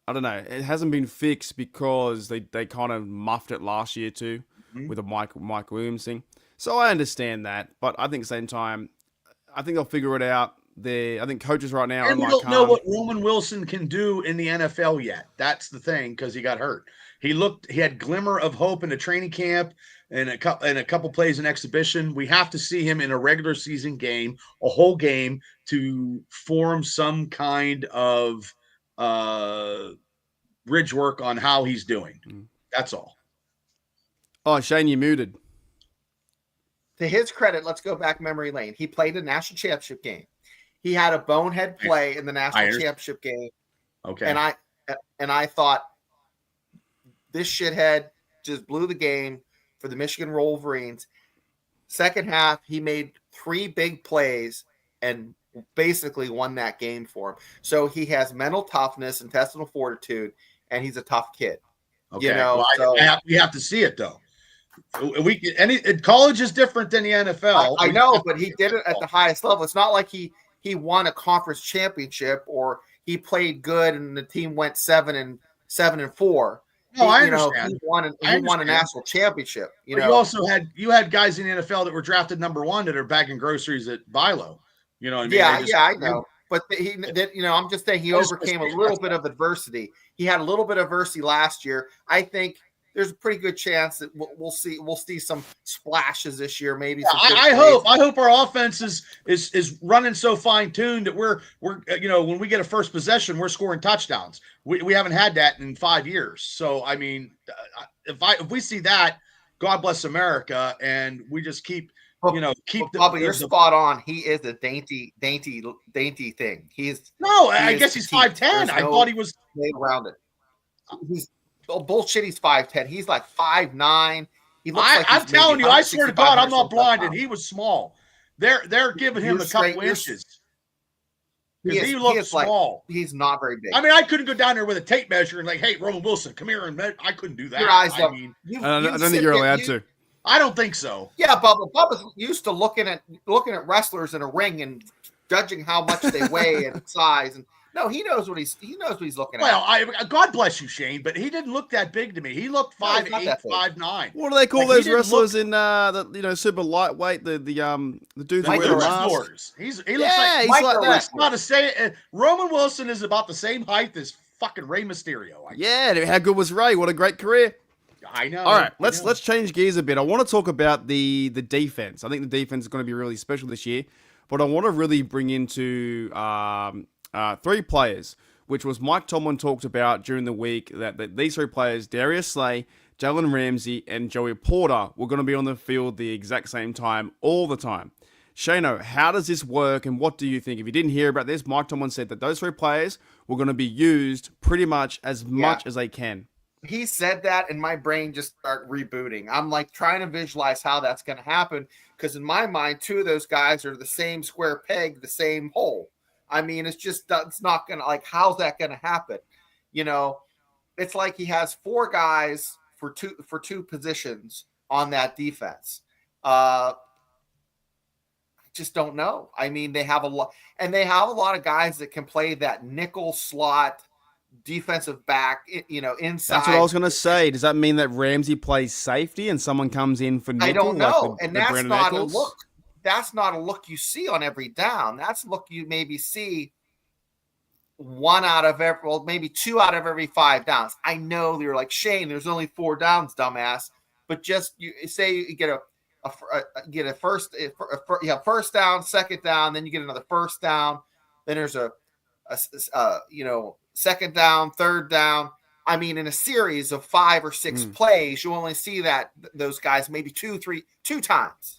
I don't know. It hasn't been fixed because they kind of muffed it last year too, with the Mike Williams thing. So I understand that, but I think at the same time, I think they'll figure it out. I think coaches right now, and we don't know what Roman Wilson can do in the NFL yet. That's the thing, because he got hurt. He had glimmer of hope in a training camp and a couple plays in exhibition. We have to see him in a regular season game, a whole game, to form some kind of bridge work on how he's doing. That's all. Oh, Shane, you muted. To his credit, let's go back memory lane. He played a national championship game. He had a bonehead play in the national championship game. Okay. And I thought, this shithead just blew the game for the Michigan Wolverines. Second half, he made 3 big plays and basically won that game for him. So he has mental toughness, intestinal fortitude, and he's a tough kid. Okay. We have to see it though. College is different than the NFL. I know, but he did it at the highest level. It's not like he won a conference championship or he played good and the team went 7-4. No, I understand. He won a national championship. You also had guys in the NFL that were drafted number 1 that are bagging groceries at Bilo. You know what I mean? I know. But I'm just saying he overcame a little bit of adversity. He had a little bit of adversity last year. I think there's a pretty good chance that we'll see some splashes this year. Maybe. I hope our offense is running so fine tuned that we're when we get a first possession, we're scoring touchdowns. We haven't had that in 5 years. So I mean, if we see that, God bless America, and we just keep keep Bubba, you're spot on. He is a dainty thing. I guess he's 5'10". I thought he was way around it. He's bullshit. He's 5'10". He's like 5'9". He looks like I'm telling you, I swear to God, I'm not blind, and he was small. They're giving him a couple inches. He looks small. He's not very big. I mean, I couldn't go down there with a tape measure and like, hey, Roman Wilson, come here, and I couldn't do that. Your eyes I don't think you're allowed to. I don't think so. Yeah, Bubba's used to looking at wrestlers in a ring and judging how much they weigh and size. And no, he knows what he's looking at. Well, God bless you, Shane, but he didn't look that big to me. He looked 5'8", 5'9". What do they call those wrestlers in super lightweight? The dudes who wear the masks. He looks like that. Not to say Roman Wilson is about the same height as fucking Rey Mysterio. Yeah, how good was Rey? What a great career. I know. All right, let's change gears a bit. I want to talk about the defense. I think the defense is going to be really special this year, but I want to really bring into three players, which was Mike Tomlin talked about during the week that these three players, Darius Slay, Jalen Ramsey, and Joey Porter, were going to be on the field the exact same time all the time. Shano, how does this work, and what do you think? If you didn't hear about this, Mike Tomlin said that those three players were going to be used pretty much as they can. He said that, and my brain just started rebooting. I'm like trying to visualize how that's going to happen, because in my mind, two of those guys are the same square peg, the same hole. I mean, it's not going to, like, how's that going to happen? It's like he has four guys for two positions on that defense. I just don't know. I mean, they have a lot of guys that can play that nickel slot defensive back, inside. That's what I was going to say. Does that mean that Ramsey plays safety and someone comes in for nickel? I don't know. Like that's Brandon not Eccles? A look. That's not a look you see on every down. That's a look you maybe see maybe 2 out of every 5 downs. I know you're like, Shane, there's only 4 downs, dumbass. But just you say you get a first down, second down, then you get another first down. Then there's a second down, third down. I mean, in a series of 5 or 6 plays, you only see those guys maybe 2 times.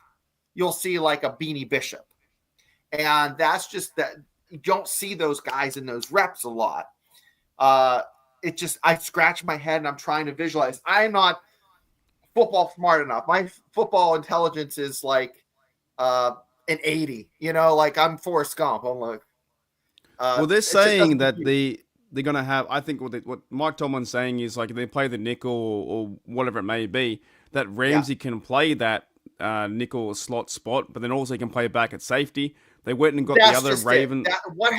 You'll see like a Beanie Bishop. And that's just that you don't see those guys in those reps a lot. I scratch my head and I'm trying to visualize. I'm not football smart enough. My football intelligence is like an 80, like I'm Forrest Gump. I'm like, well, they're saying that they're going to have, I think what Mike Tomlin's saying is, like, if they play the nickel or whatever it may be, that Ramsey can play that nickel slot spot, but then also he can play back at safety. They went and got the other Raven. What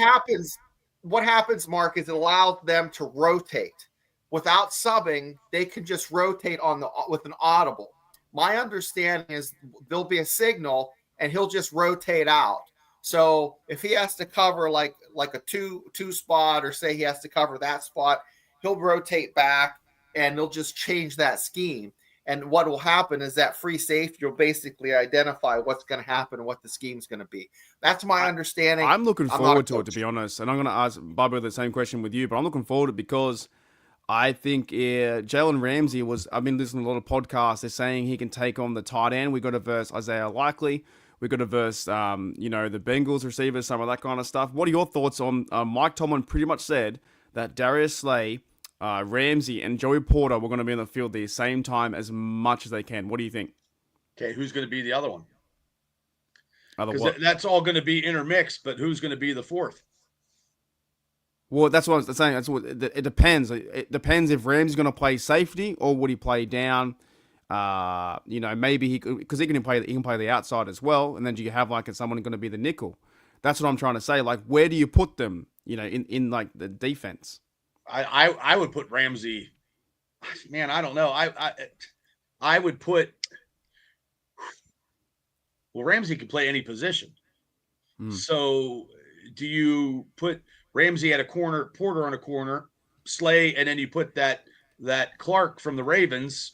happens, Mark, is it allows them to rotate. Without subbing, they can just rotate with an audible. My understanding is there'll be a signal and he'll just rotate out. So if he has to cover like a two spot, or say he has to cover that spot, he'll rotate back and they'll just change that scheme. And what will happen is that free safety will basically identify what's going to happen and what the scheme's going to be. That's my understanding. I'm looking forward to it, to be honest. And I'm going to ask Bubba the same question with you, but I'm looking forward to it because I think Jalen Ramsey I've been listening to a lot of podcasts. They're saying he can take on the tight end. We got to verse Isaiah Likely. We got to verse, the Bengals receivers, some of that kind of stuff. What are your thoughts on Mike Tomlin pretty much said that Darius Slay, Ramsey, and Joey Porter were going to be on the field the same time as much as they can. What do you think? Okay, who's going to be the other one? That's all going to be intermixed, but who's going to be the fourth? Well, that's what I was saying. It depends. It depends if Ramsey's going to play safety or would he play down. Maybe because he can play the outside as well. And then do you have someone going to be the nickel? That's what I'm trying to say. Like, where do you put them? In like the defense. I would put Ramsey. Man, I don't know. I would put. Well, Ramsey can play any position. So do you put Ramsey at a corner, Porter on a corner, Slay, and then you put that Clark from the Ravens?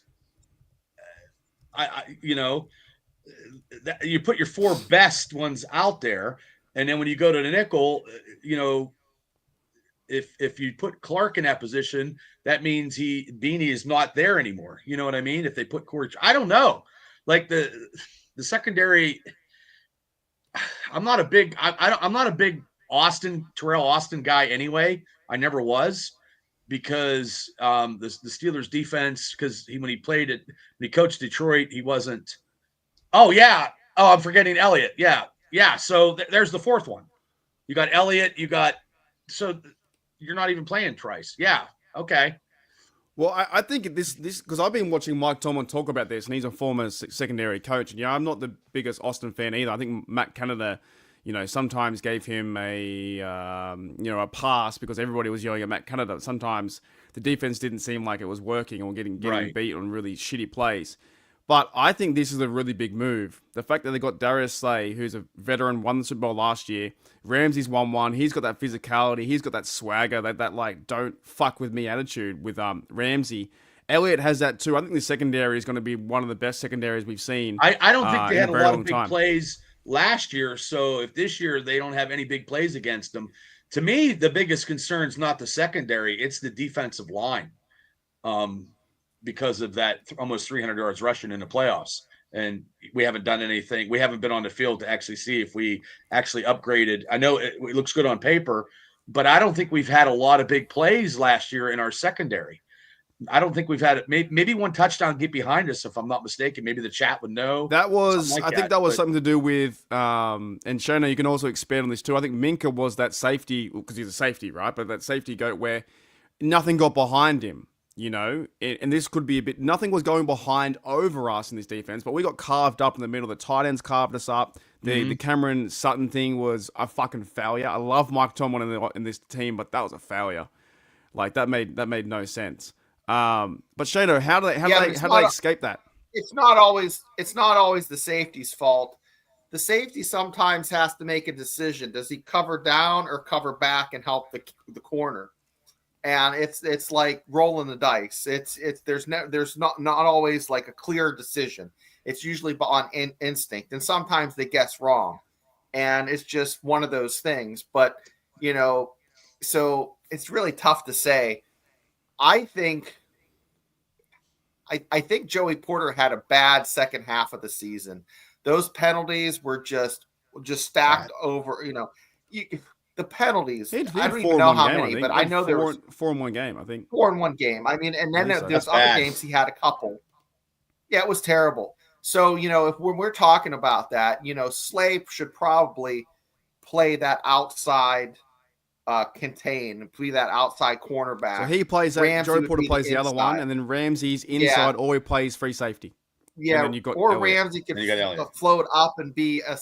You put your 4 best ones out there, and then when you go to the nickel, if you put Clark in that position, that means Beanie is not there anymore. You know what I mean? If they put Corey, I don't know. Like the the secondary. I'm not a big I'm not a big Terrell Austin guy anyway. I never was, because the Steelers defense, because when he coached Detroit, he wasn't. Oh yeah. Oh, I'm forgetting Elliott. Yeah. So there's the fourth one. You got Elliott. So you're not even playing Trice. Yeah. Okay. Well, I think this because I've been watching Mike Tomlin talk about this, and he's a former secondary coach. And I'm not the biggest Austin fan either. I think Matt Canada, sometimes gave him a pass because everybody was yelling at Matt Canada. Sometimes the defense didn't seem like it was working or getting Right. beat on really shitty plays. But I think this is a really big move. The fact that they got Darius Slay, who's a veteran, won the Super Bowl last year. Ramsey's won one. He's got that physicality. He's got that swagger, that like, don't fuck with me attitude with Ramsey. Elliott has that too. I think the secondary is going to be one of the best secondaries we've seen. I don't think they had a lot of big time. plays last year. So if this year they don't have any big plays against them, to me, the biggest concern is not the secondary. It's the defensive line. Because of that almost 300 yards rushing in the playoffs. And we haven't done anything. We haven't been on the field to actually see if we actually upgraded. I know it looks good on paper, but I don't think we've had a lot of big plays last year in our secondary. I don't think we've had it. Maybe one touchdown get behind us, if I'm not mistaken. Maybe the chat would know. That was, I think that was something to do with, and Shona, you can also expand on this too. I think Minka was that safety, because he's a safety, right? But that safety goat where nothing got behind him. And this could be nothing was going behind over us in this defense, but we got carved up in the middle. The tight ends carved us up. The Cameron Sutton thing was a fucking failure. I love Mike Tomlin in this team, but that was a failure. Like that made no sense. But Shano, how do they escape that? It's not always the safety's fault. The safety sometimes has to make a decision. Does he cover down or cover back and help the corner? And it's like rolling the dice. There's not always like a clear decision. It's usually on instinct, and sometimes they guess wrong, and it's just one of those things. But so it's really tough to say. I think Joey Porter had a bad second half of the season. Those penalties were just stacked over. The penalties. I don't even know how many, but I know there was 4-1 game. I think 4-1 game. I mean, and then there's other games he had a couple. Yeah, it was terrible. So when we're talking about that, Slay should probably play that outside be that outside cornerback. So he plays that. Joey Porter plays the other one, and then Ramsey's inside, or he plays free safety. Yeah, and then or Elliott. Ramsey can float up and be a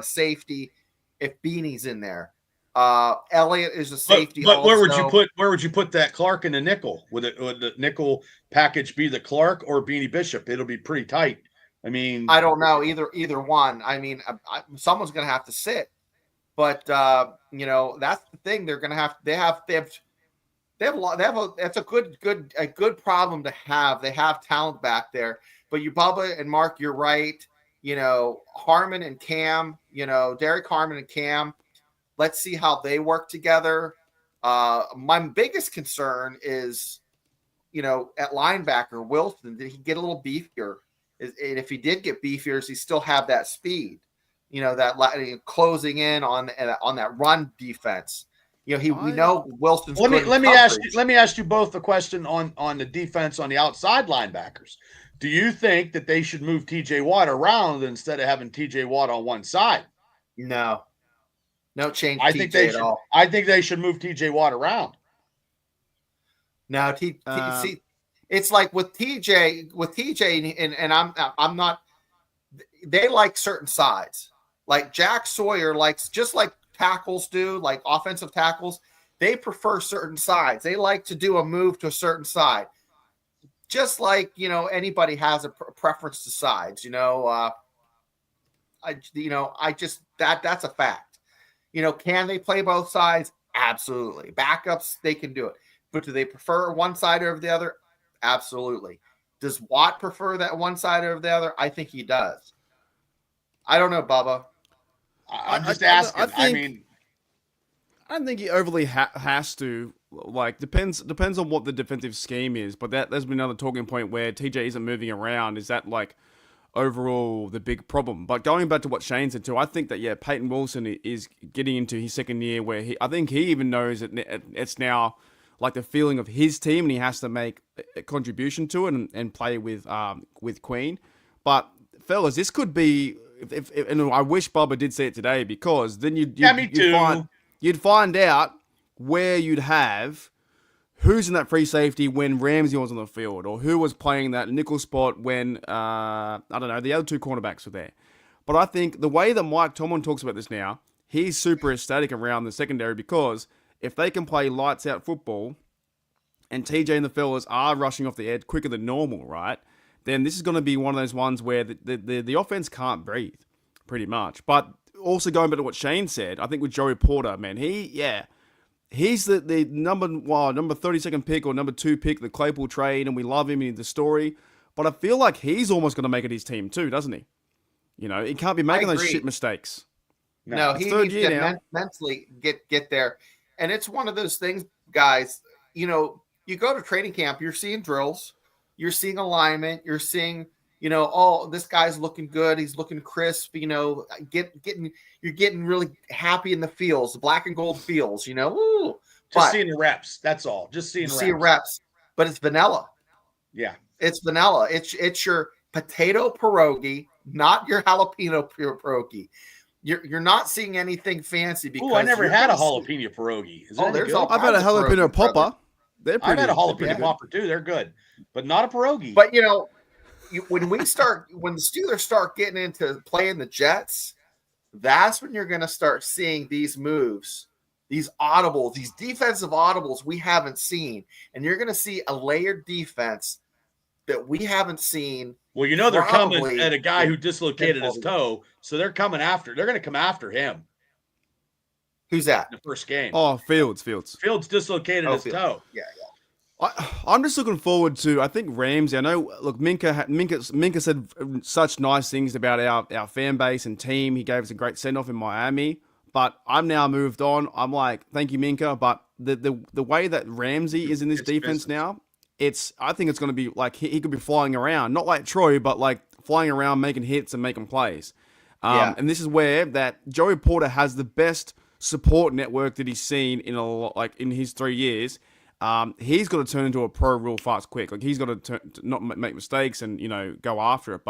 safety if Beanie's in there. Elliott is a safety. But where would you put that Clark in the nickel? Would the nickel package be the Clark or Beanie Bishop? It'll be pretty tight. I mean, I don't know either one. I mean, someone's going to have to sit. But that's the thing. They're going to have. That's a good problem to have. They have talent back there. But Bubba and Mark, you're right. Harmon and Cam. Derek Harmon and Cam. Let's see how they work together. My biggest concern is, at linebacker Wilson. Did he get a little beefier? And if he did get beefier, does he still have that speed? That closing in on that run defense. We know Wilson's. Let me ask you both the question on the defense on the outside linebackers. Do you think that they should move TJ Watt around instead of having TJ Watt on one side? No change. I think they should move TJ Watt around. No, see, it's like with TJ, and I'm not. They like certain sides. Like Jack Sawyer likes, just like tackles do, like offensive tackles, they prefer certain sides. They like to do a move to a certain side. Just like, anybody has a preference to sides, that's a fact. Can they play both sides? Absolutely. Backups, they can do it. But do they prefer one side over the other? Absolutely. Does Watt prefer that one side over the other? I think he does. I don't know, Bubba. I'm just asking. I don't think he overly has to. Like, depends on what the defensive scheme is. But there's been another talking point where TJ isn't moving around. Is that like overall the big problem. But going back to what Shane said too, I think that Peyton Wilson is getting into his second year where I think he even knows that it's now like the feeling of his team, and he has to make a contribution to it and play with Queen. But fellas, this could be. And I wish Bubba did see it today, because then you'd find out where you'd have who's in that free safety when Ramsey was on the field, or who was playing that nickel spot when, I don't know, the other two cornerbacks were there. But I think the way that Mike Tomlin talks about this now, he's super ecstatic around the secondary, because if they can play lights out football and TJ and the fellas are rushing off the edge quicker than normal, right, then this is going to be one of those ones where the offense can't breathe, pretty much. But also going back to what Shane said, I think with Joey Porter, man, he's the number 32nd pick or number 2 pick, the Claypool trade, and we love him in the story. But I feel like he's almost going to make it his team too, doesn't he? You know, he can't be making those shit mistakes. No, he needs to mentally get there. And it's one of those things, guys, you know, you go to training camp, you're seeing drills, you're seeing alignment, you're seeing, you know, oh, this guy's looking good, he's looking crisp, you know, you're getting really happy in the feels, the black and gold feels, you know. Ooh. Just seeing the reps, that's all. Just seeing reps. But it's vanilla. Yeah. It's vanilla. It's your potato pierogi, not your jalapeno pierogi. You're not seeing anything fancy, because I never had a jalapeno pierogi. I've had a jalapeno popper. I've had a jalapeno popper too. They're good, but not a pierogi. But you know, when the Steelers start getting into playing the Jets, that's when you're going to start seeing these moves, these audibles, these defensive audibles we haven't seen, and you're going to see a layered defense that we haven't seen. Well, you know, they're coming at a guy who dislocated his toe, so they're going to come after him. Who's that? In the first game. Oh, Fields. Fields dislocated his toe. Yeah. I'm just looking forward to, I think, Ramsey. I know, look, Minka said such nice things about our fan base and team. He gave us a great send-off in Miami, but I'm now moved on. I'm like, thank you, Minka, but the way that Ramsey is in this defense now, I think it's going to be like he could be flying around, not like Troy, but like flying around, making hits and making plays. And this is where that Joey Porter has the best support network that he's seen in his 3 years. He's got to turn into a pro real fast, quick. Like he's got to not make mistakes and, you know, go after it.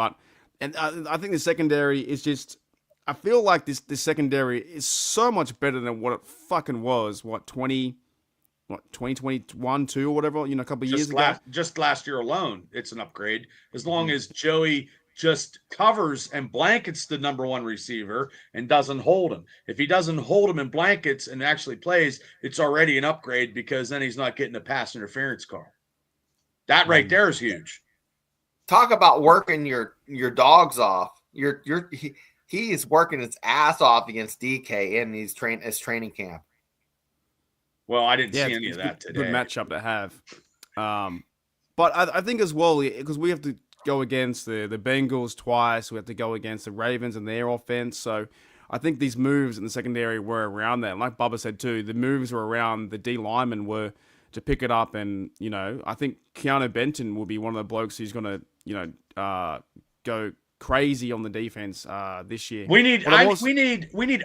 And I think the secondary is just. I feel like this secondary is so much better than what it fucking was. 2021, 2 or whatever. You know, a couple of years ago. Just last year alone, it's an upgrade. As long as Joey just covers and blankets the number 1 receiver and doesn't hold him. If he doesn't hold him in blankets and actually plays, it's already an upgrade, because then he's not getting a pass interference call. That right there is huge. Talk about working your dogs off. He is working his ass off against DK in his training camp. Well, I didn't see any of that today. Good matchup to have. But I think as well, because we have to go against the Bengals twice. We have to go against the Ravens and their offense. So I think these moves in the secondary were around that. And like Bubba said too, the moves were around the D linemen were to pick it up. And, you know, I think Keanu Benton will be one of the blokes who's going to, you know, go crazy on the defense this year. We need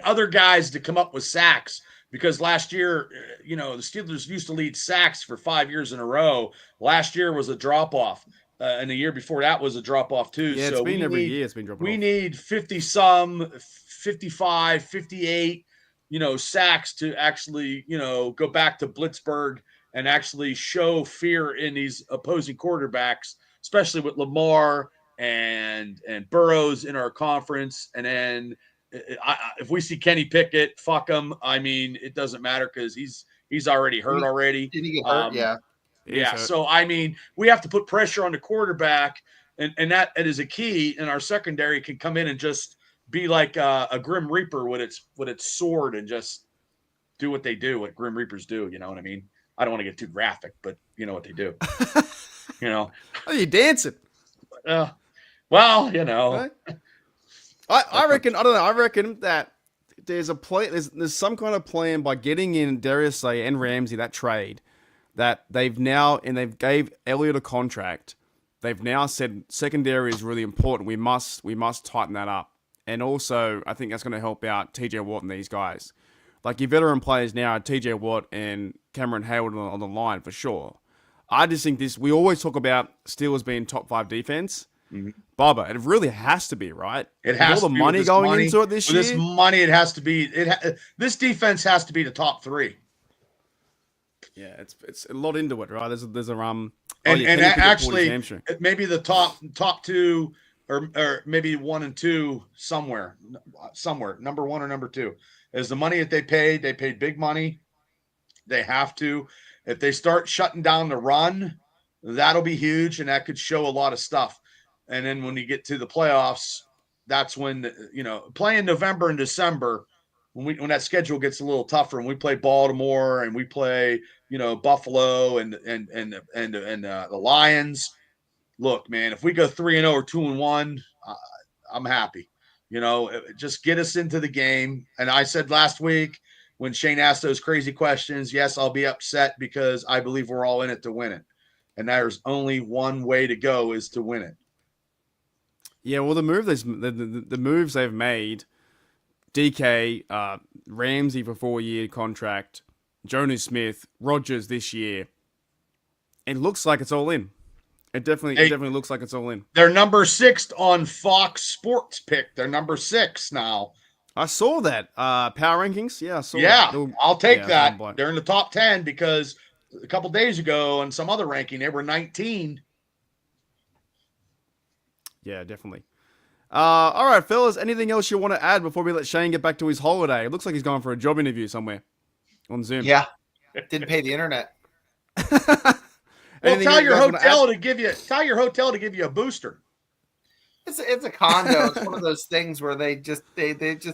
other guys to come up with sacks, because last year, you know, the Steelers used to lead sacks for 5 years in a row. Last year was a drop-off. And the year before that was a drop-off too. Yeah, it's been every year. It's been dropping off. We need 50-some, 55, 58, you know, sacks to actually, you know, go back to Blitzburg and actually show fear in these opposing quarterbacks, especially with Lamar and Burrows in our conference. And then if we see Kenny Pickett, fuck him. I mean, it doesn't matter, because he's already hurt already. Did he get hurt? Yeah. So, I mean, we have to put pressure on the quarterback, and that is a key. And our secondary can come in and just be like a Grim Reaper with its sword and just do what they do, what Grim Reapers do. You know what I mean? I don't want to get too graphic, but you know what they do. You know? Oh, you dancing? Well, you know. I reckon. I don't know. I reckon that there's a play. There's some kind of plan by getting in Darius Slay and Ramsey, that trade, that they've gave Elliott a contract, they've now said secondary is really important. We must tighten that up. And also, I think that's going to help out TJ Watt and these guys. Like your veteran players now are TJ Watt and Cameron Hayward on the line for sure. I just think we always talk about Steelers being top 5 defense. Mm-hmm. Bubba, it really has to be, right? It has all to the be money going into it this year. This money, it has to be. This defense has to be the top 3. Yeah, it's a lot into it, right? There's a and actually maybe the top 2 or maybe 1 and 2 somewhere number 1 or number 2 is the money that they paid big money. They have to. If they start shutting down the run, that'll be huge, and that could show a lot of stuff. And then when you get to the playoffs, that's when, playing November and December, when that schedule gets a little tougher, and we play Baltimore and we play, Buffalo and the Lions. Look, man, if we go 3-0 or 2-1, I'm happy. Just get us into the game. And I said last week when Shane asked those crazy questions, yes, I'll be upset because I believe we're all in it to win it. And there's only one way to go is to win it. Yeah, well, the moves they've made, DK, Ramsey for 4-year contract, Jonas Smith, Rodgers this year, it looks like it's all in. It definitely looks like it's all in. They're number 6 on Fox Sports pick. They're number 6 now. I saw that. Power rankings? Yeah, I saw that. Yeah, I'll take that. They're in the top 10 because a couple days ago on some other ranking, they were 19. Yeah, definitely. All right, fellas, anything else you want to add before we let Shane get back to his holiday? It looks like he's going for a job interview somewhere on Zoom. Yeah, didn't pay the internet. Well, tell your hotel to give you a booster. It's a condo. It's one of those things where they just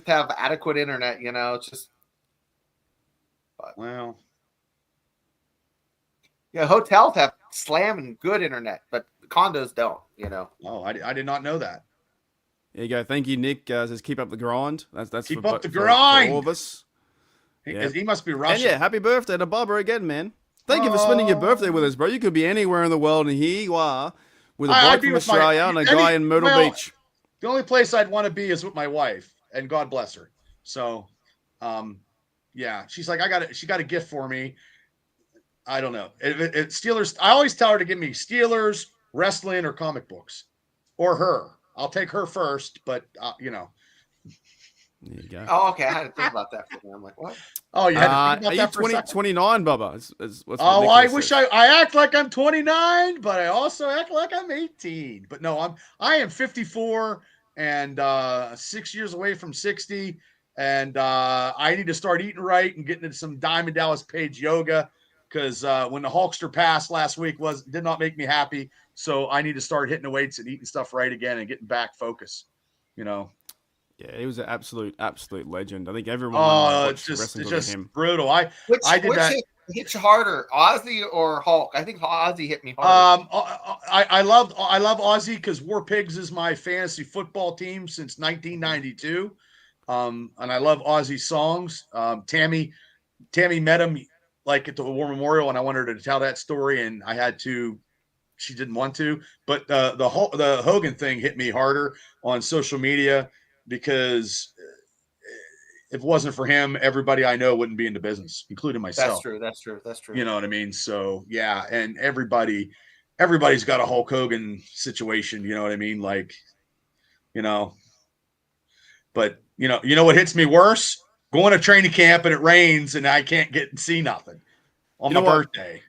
have adequate internet. It's just. Well. Yeah, hotels have slamming good internet, but condos don't. Oh, I did not know that. There you go. Thank you, Nick. Says keep up the grind. That's keep up the grind. For all of us. He must be Russian. And yeah, happy birthday to Bubba again, man. Thank you for spending your birthday with us, bro. You could be anywhere in the world, and here you are with a bloke from Australia and a guy in Myrtle Beach. The only place I'd want to be is with my wife, and God bless her. So, yeah, she's like, she got a gift for me. I don't know. Steelers. I always tell her to give me Steelers, wrestling, or comic books, or her. I'll take her first, but There you go. Oh, okay. I had to think about that for me. I'm like, what? Oh, you had to think about that for 29, Bubba? I wish I act like I'm 29, but I also act like I'm 18. But no, I am 54 and 6 years away from 60. And I need to start eating right and getting into some Diamond Dallas Page yoga because when the Hulkster pass last week did not make me happy. So I need to start hitting the weights and eating stuff right again and getting back focus. Yeah, he was an absolute legend. I think everyone watched wrestling with him. Brutal. I did that. Hit you harder, Ozzy or Hulk? I think Ozzy hit me harder. I love Ozzy because War Pigs is my fantasy football team since 1992. And I love Ozzy's songs. Tammy met him like at the War Memorial, and I wanted her to tell that story, and I had to. She didn't want to, but the Hogan thing hit me harder on social media because if it wasn't for him, everybody I know wouldn't be in the business, including myself. That's true. You know what I mean? So yeah, and everybody's got a Hulk Hogan situation. You know what I mean? Like, but you know what hits me worse? Going to training camp and it rains and I can't get and see nothing on my birthday.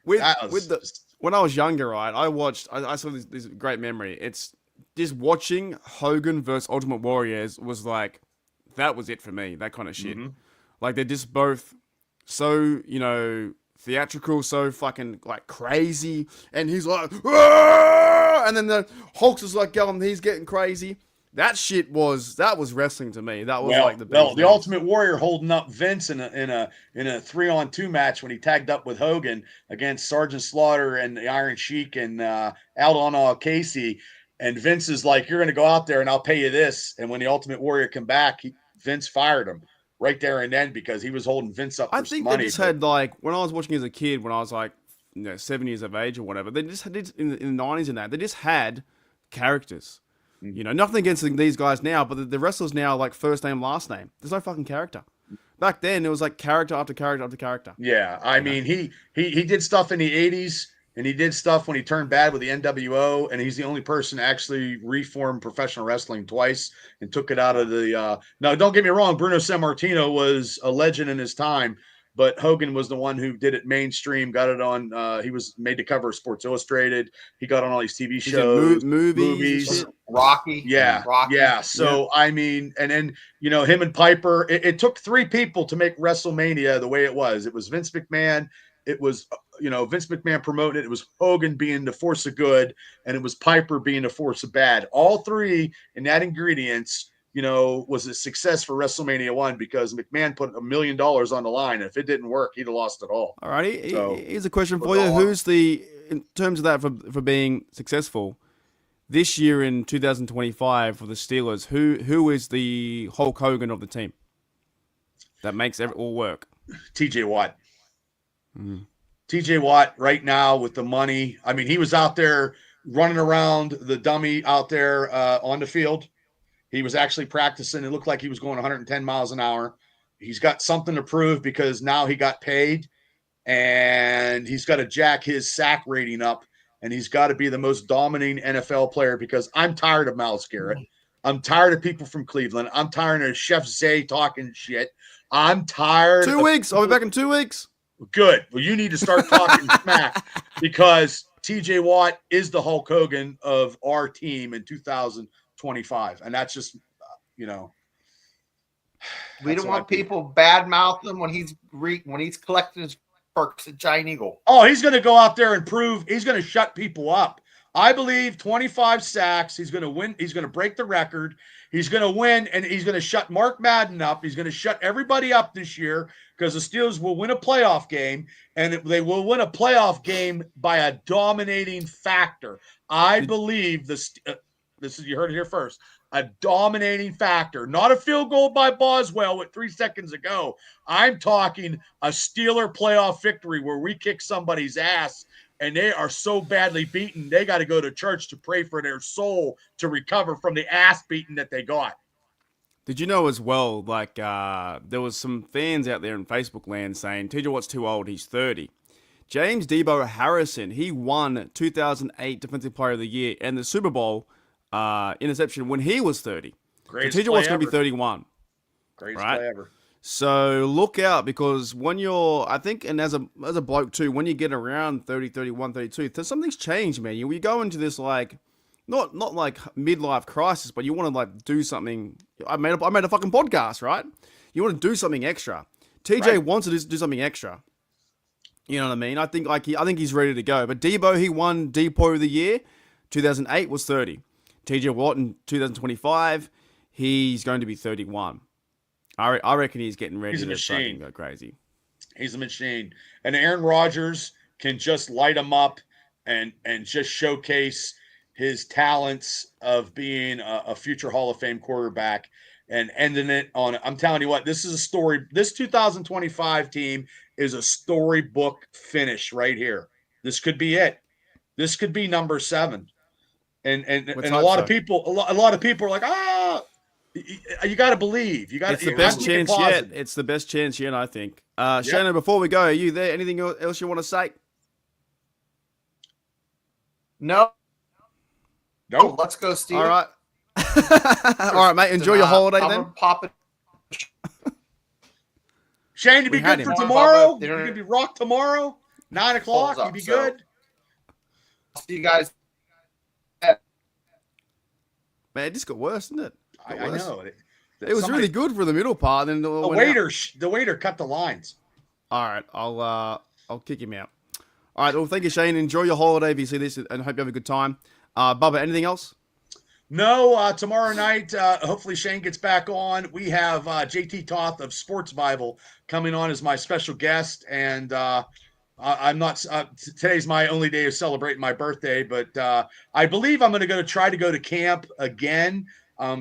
When I was younger, right, I saw this great memory. It's just watching Hogan versus Ultimate Warriors was like, that was it for me, that kind of shit. Mm-hmm. Like, they're just both so, theatrical, so fucking, like, crazy. And he's like, Aah! And then the Hulk's is like going, he's getting crazy. That was wrestling to me. That was like the best. The Ultimate Warrior holding up Vince in a 3-on-2 match when he tagged up with Hogan against Sergeant Slaughter and the Iron Sheik and Aldon Casey. And Vince is like, "You're going to go out there and I'll pay you this." And when the Ultimate Warrior came back, Vince fired him right there and then because he was holding Vince up. I think they just had like when I was watching as a kid when I was like 7 years of age or whatever. They just did in the 90s and that. They just had characters. Nothing against these guys now, but the wrestlers now like first name, last name. There's no fucking character. Back then, it was like character after character after character. Yeah, I mean, he did stuff in the 80s, and he did stuff when he turned bad with the NWO, and he's the only person to actually reform professional wrestling twice and took it out of the now, don't get me wrong, Bruno Sammartino was a legend in his time, but Hogan was the one who did it mainstream, got it on he was made the cover of Sports Illustrated. He got on all these TV shows, movies. Rocky. Yeah. Rocky. Yeah. So, I mean, and then, him and Piper, it took 3 people to make WrestleMania the way it was. It was Vince McMahon. It was, Vince McMahon promoting it. It was Hogan being the force of good, and it was Piper being the force of bad. All 3 in that ingredients, was a success for WrestleMania 1 because McMahon put $1 million on the line. And if it didn't work, he'd have lost it all. All right. So, here's a question for you. In terms of that for being successful, this year in 2025 for the Steelers, who is the Hulk Hogan of the team that makes it all work? TJ Watt. TJ Watt right now with the money. I mean, he was out there running around the dummy out there on the field. He was actually practicing. It looked like he was going 110 miles an hour. He's got something to prove because now he got paid, and he's got to jack his sack rating up, and he's got to be the most dominating NFL player because I'm tired of Myles Garrett. I'm tired of people from Cleveland. I'm tired of Chef Zay talking shit. I'm tired. 2 weeks. I'll be back in 2 weeks. Good. Well, you need to start talking smack because TJ Watt is the Hulk Hogan of our team in 2025. And that's just, we don't want people bad mouthing him when he's collecting his perks at Giant Eagle. Oh, he's going to go out there and prove he's going to shut people up. I believe 25 sacks. He's going to win. He's going to break the record. He's going to win, and he's going to shut Mark Madden up. He's going to shut everybody up this year because the Steelers will win a playoff game, and they will win a playoff game by a dominating factor. I believe this is, you heard it here first, a dominating factor, not a field goal by Boswell with 3 seconds ago. I'm talking a Steeler playoff victory where we kick somebody's ass and they are so badly beaten, they got to go to church to pray for their soul to recover from the ass beating that they got. Did you know as well, like, there was some fans out there in Facebook land saying, TJ Watt's too old, he's 30. James Debo Harrison, he won 2008 Defensive Player of the Year and the Super Bowl interception when he was 30. Greatest so TJ Watt's going to be 31. Greatest play ever. So look out, because when you're, I think, and as a bloke too, when you get around 30, 31, 32, something's changed, man. You go into this like, not like midlife crisis, but you want to like do something. I made a fucking podcast, right? You want to do something extra. TJ wants to do something extra. You know what I mean? I think he's ready to go. But Debo, he won Depot of the Year. 2008 was 30. TJ Watt in 2025, he's going to be 31. I reckon he's getting ready to fucking go crazy. He's a machine. And Aaron Rodgers can just light him up and just showcase his talents of being a future Hall of Fame quarterback and ending it on, I'm telling you what, this is a story. This 2025 team is a storybook finish right here. This could be it. This could be number 7. And a lot of people are like, you got to believe. You got. It's the best chance yet. It's the best chance yet, I think. Shannon, before we go, are you there? Anything else you want to say? No. Nope. Let's go, Steve. All right. All right, mate. Enjoy your holiday then. Pop it. Shane, to be good for tomorrow. You're going to be rocked tomorrow. 9 o'clock. You'd be good. See you guys. Man, it just got worse, didn't it? I know. It was really good for the middle part. Then the waiter cut the lines. All right, I'll kick him out. All right, well, thank you, Shane. Enjoy your holiday if you see this, and hope you have a good time. Bubba, anything else? No, tomorrow night, hopefully Shane gets back on. We have JT Toth of Sports Bible coming on as my special guest, and I'm not. Today's my only day of celebrating my birthday, but I believe I'm going to try to go to camp again.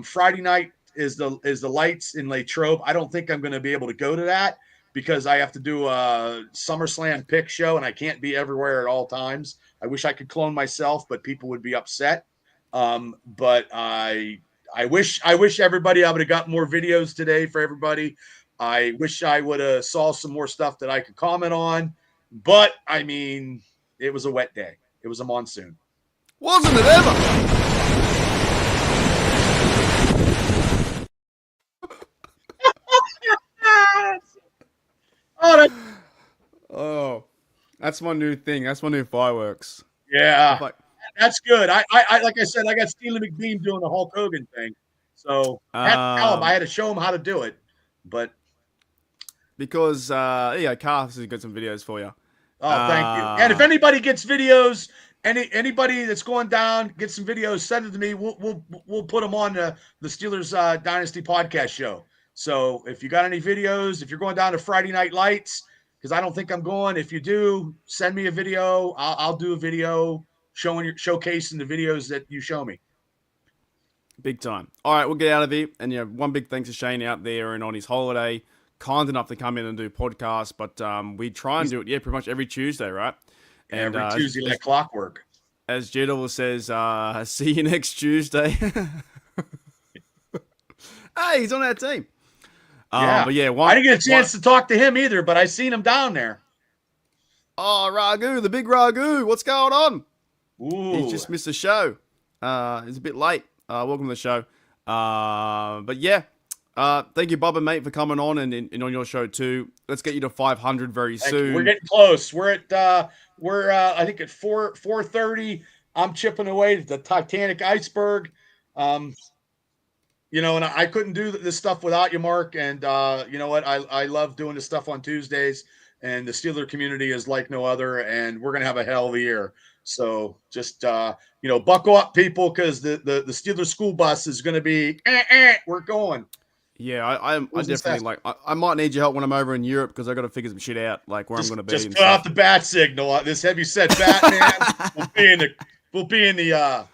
Friday night is the lights in Latrobe. I don't think I'm going to be able to go to that. because I have to do a SummerSlam pick show and I can't be everywhere at all times. I wish I could clone myself, but people would be upset. But I wish everybody I would have got more videos today for everybody. I wish I would have saw some more stuff that I could comment on. But I mean, it was a wet day. It was a monsoon. Wasn't it ever? Oh, that's my new thing. That's my new fireworks. Yeah, Like, that's good. I like I said, I got Steely McBeam doing the Hulk Hogan thing. So I had to tell him, I had to show him how to do it. But because Carlos has got some videos for you. oh, thank you. And if anybody gets videos, anybody that's going down, get some videos, send it to me. We'll put them on the Steelers Dynasty podcast show. So if you got any videos, if you're going down to Friday Night Lights, because I don't think I'm going. If you do, send me a video. I'll do a video showcasing the videos that you show me. Big time. All right, we'll get out of here. And one big thanks to Shane out there and on his holiday, kind enough to come in and do podcasts. But we try and do it, pretty much every Tuesday, right? And every Tuesday like clockwork. As Jedel says, see you next Tuesday. Hey, he's on our team. Yeah. But yeah, I didn't get a chance to talk to him either, but I seen him down there. Oh, Ragu, the big Ragu. What's going on? Ooh. He's just missed the show. He's a bit late. Welcome to the show. But yeah, thank you, Bubba, mate, for coming on and on your show too. Let's get you to 500 very soon. We're getting close. We're at I think at 4:30. I'm chipping away at the Titanic iceberg. And I couldn't do this stuff without you, Mark. And you know what? I love doing this stuff on Tuesdays. And the Steeler community is like no other. And we're gonna have a hell of a year. So just buckle up, people, because the Steeler school bus is gonna be. We're going. Yeah, I definitely I might need your help when I'm over in Europe because I got to figure some shit out, like where I'm going to be. Just put out the bat signal. This heavy set Batman will be in the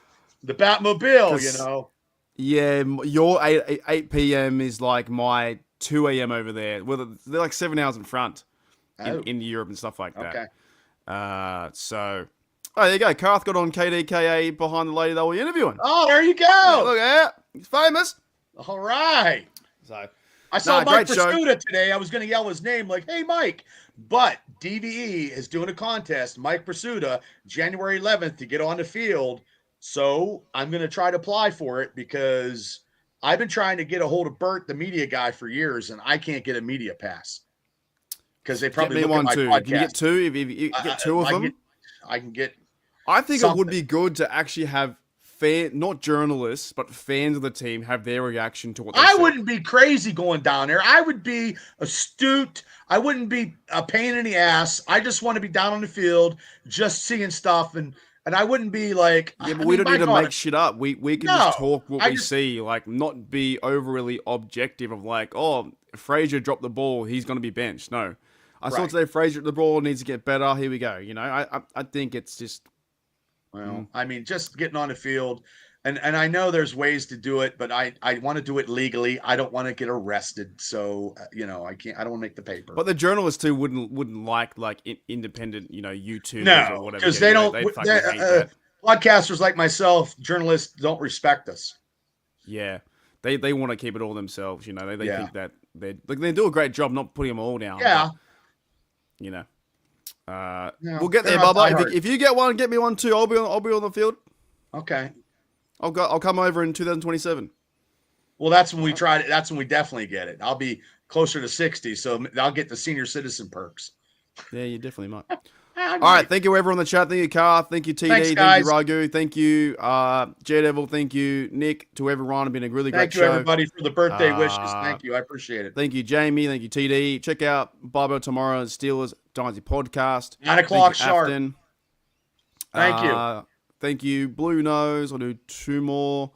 Batmobile. Yeah, your 8 p.m. is like my 2 a.m. over there. Well, they're like 7 hours in front in Europe and stuff like that. Okay. So, there you go. Karth got on KDKA behind the lady they were interviewing. Oh, there you go. Yeah, look at that. He's famous. All right. So I saw Mike Pursuta today. I was going to yell his name like, hey, Mike. But DVE is doing a contest, Mike Pursuta, January 11th to get on the field. So I'm going to try to apply for it because I've been trying to get a hold of Bert, the media guy, for years, and I can't get a media pass because they probably look at my podcast. Can you get two? If you get two of them? I can get I think something. It would be good to actually have not journalists, but fans of the team have their reaction to what they I say. wouldn't be crazy going down there. I would be astute. I wouldn't be a pain in the ass. I just want to be down on the field, just seeing stuff, and I wouldn't be like. Yeah, but we don't need to make shit up. We can just talk what we see, like not be overly objective of like, oh, Frazier dropped the ball, he's going to be benched. No, I saw today Frazier the ball needs to get better. Here we go. I think it's just. Well, I mean, just getting on the field, and I know there's ways to do it, but I want to do it legally. I don't want to get arrested, so I can't. I don't want to make the paper. But the journalists too wouldn't like independent, YouTubers or whatever. Because they don't. Podcasters like myself, journalists don't respect us. Yeah, they want to keep it all themselves. They think that they do a great job not putting them all down. Yeah. But, we'll get there, Bubba. If you get one, get me one too. I'll be on the field. Okay. I'll come over in 2027. Well, that's when we tried it. That's when we definitely get it. I'll be closer to 60, so I'll get the senior citizen perks. Yeah, you definitely might. All right, thank you everyone in the chat. Thank you, Car. Thank you, TD. Thanks, guys. Thank you, Ragu. Thank you, Devil. Thank you, Nick. To everyone, it's been a really great show. Thank you, everybody, for the birthday wishes. Thank you. I appreciate it. Thank you, Jamie. Thank you, TD. Check out Bubba tomorrow's Steelers Dynasty podcast. 9 o'clock sharp. Afton. Thank you. Thank you, Blue Nose. I'll do two more.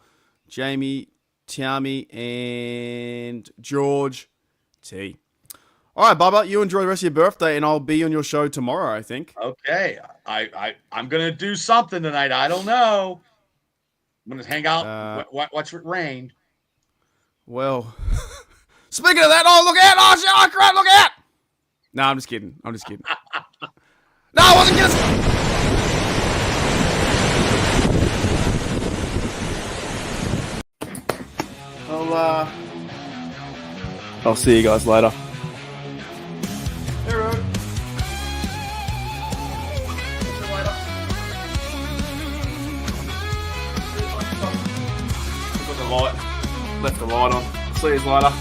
Jamie, Tiami, and George T. All right, Bubba, you enjoy the rest of your birthday, and I'll be on your show tomorrow, I think. Okay. I'm going to do something tonight. I don't know. I'm going to hang out, watch it rain. Well, speaking of that, look out. Oh, shit, crap, look out. No, I'm just kidding. No, I wasn't gonna. I'll see you guys later. Left the light on. See you later.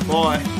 Bye.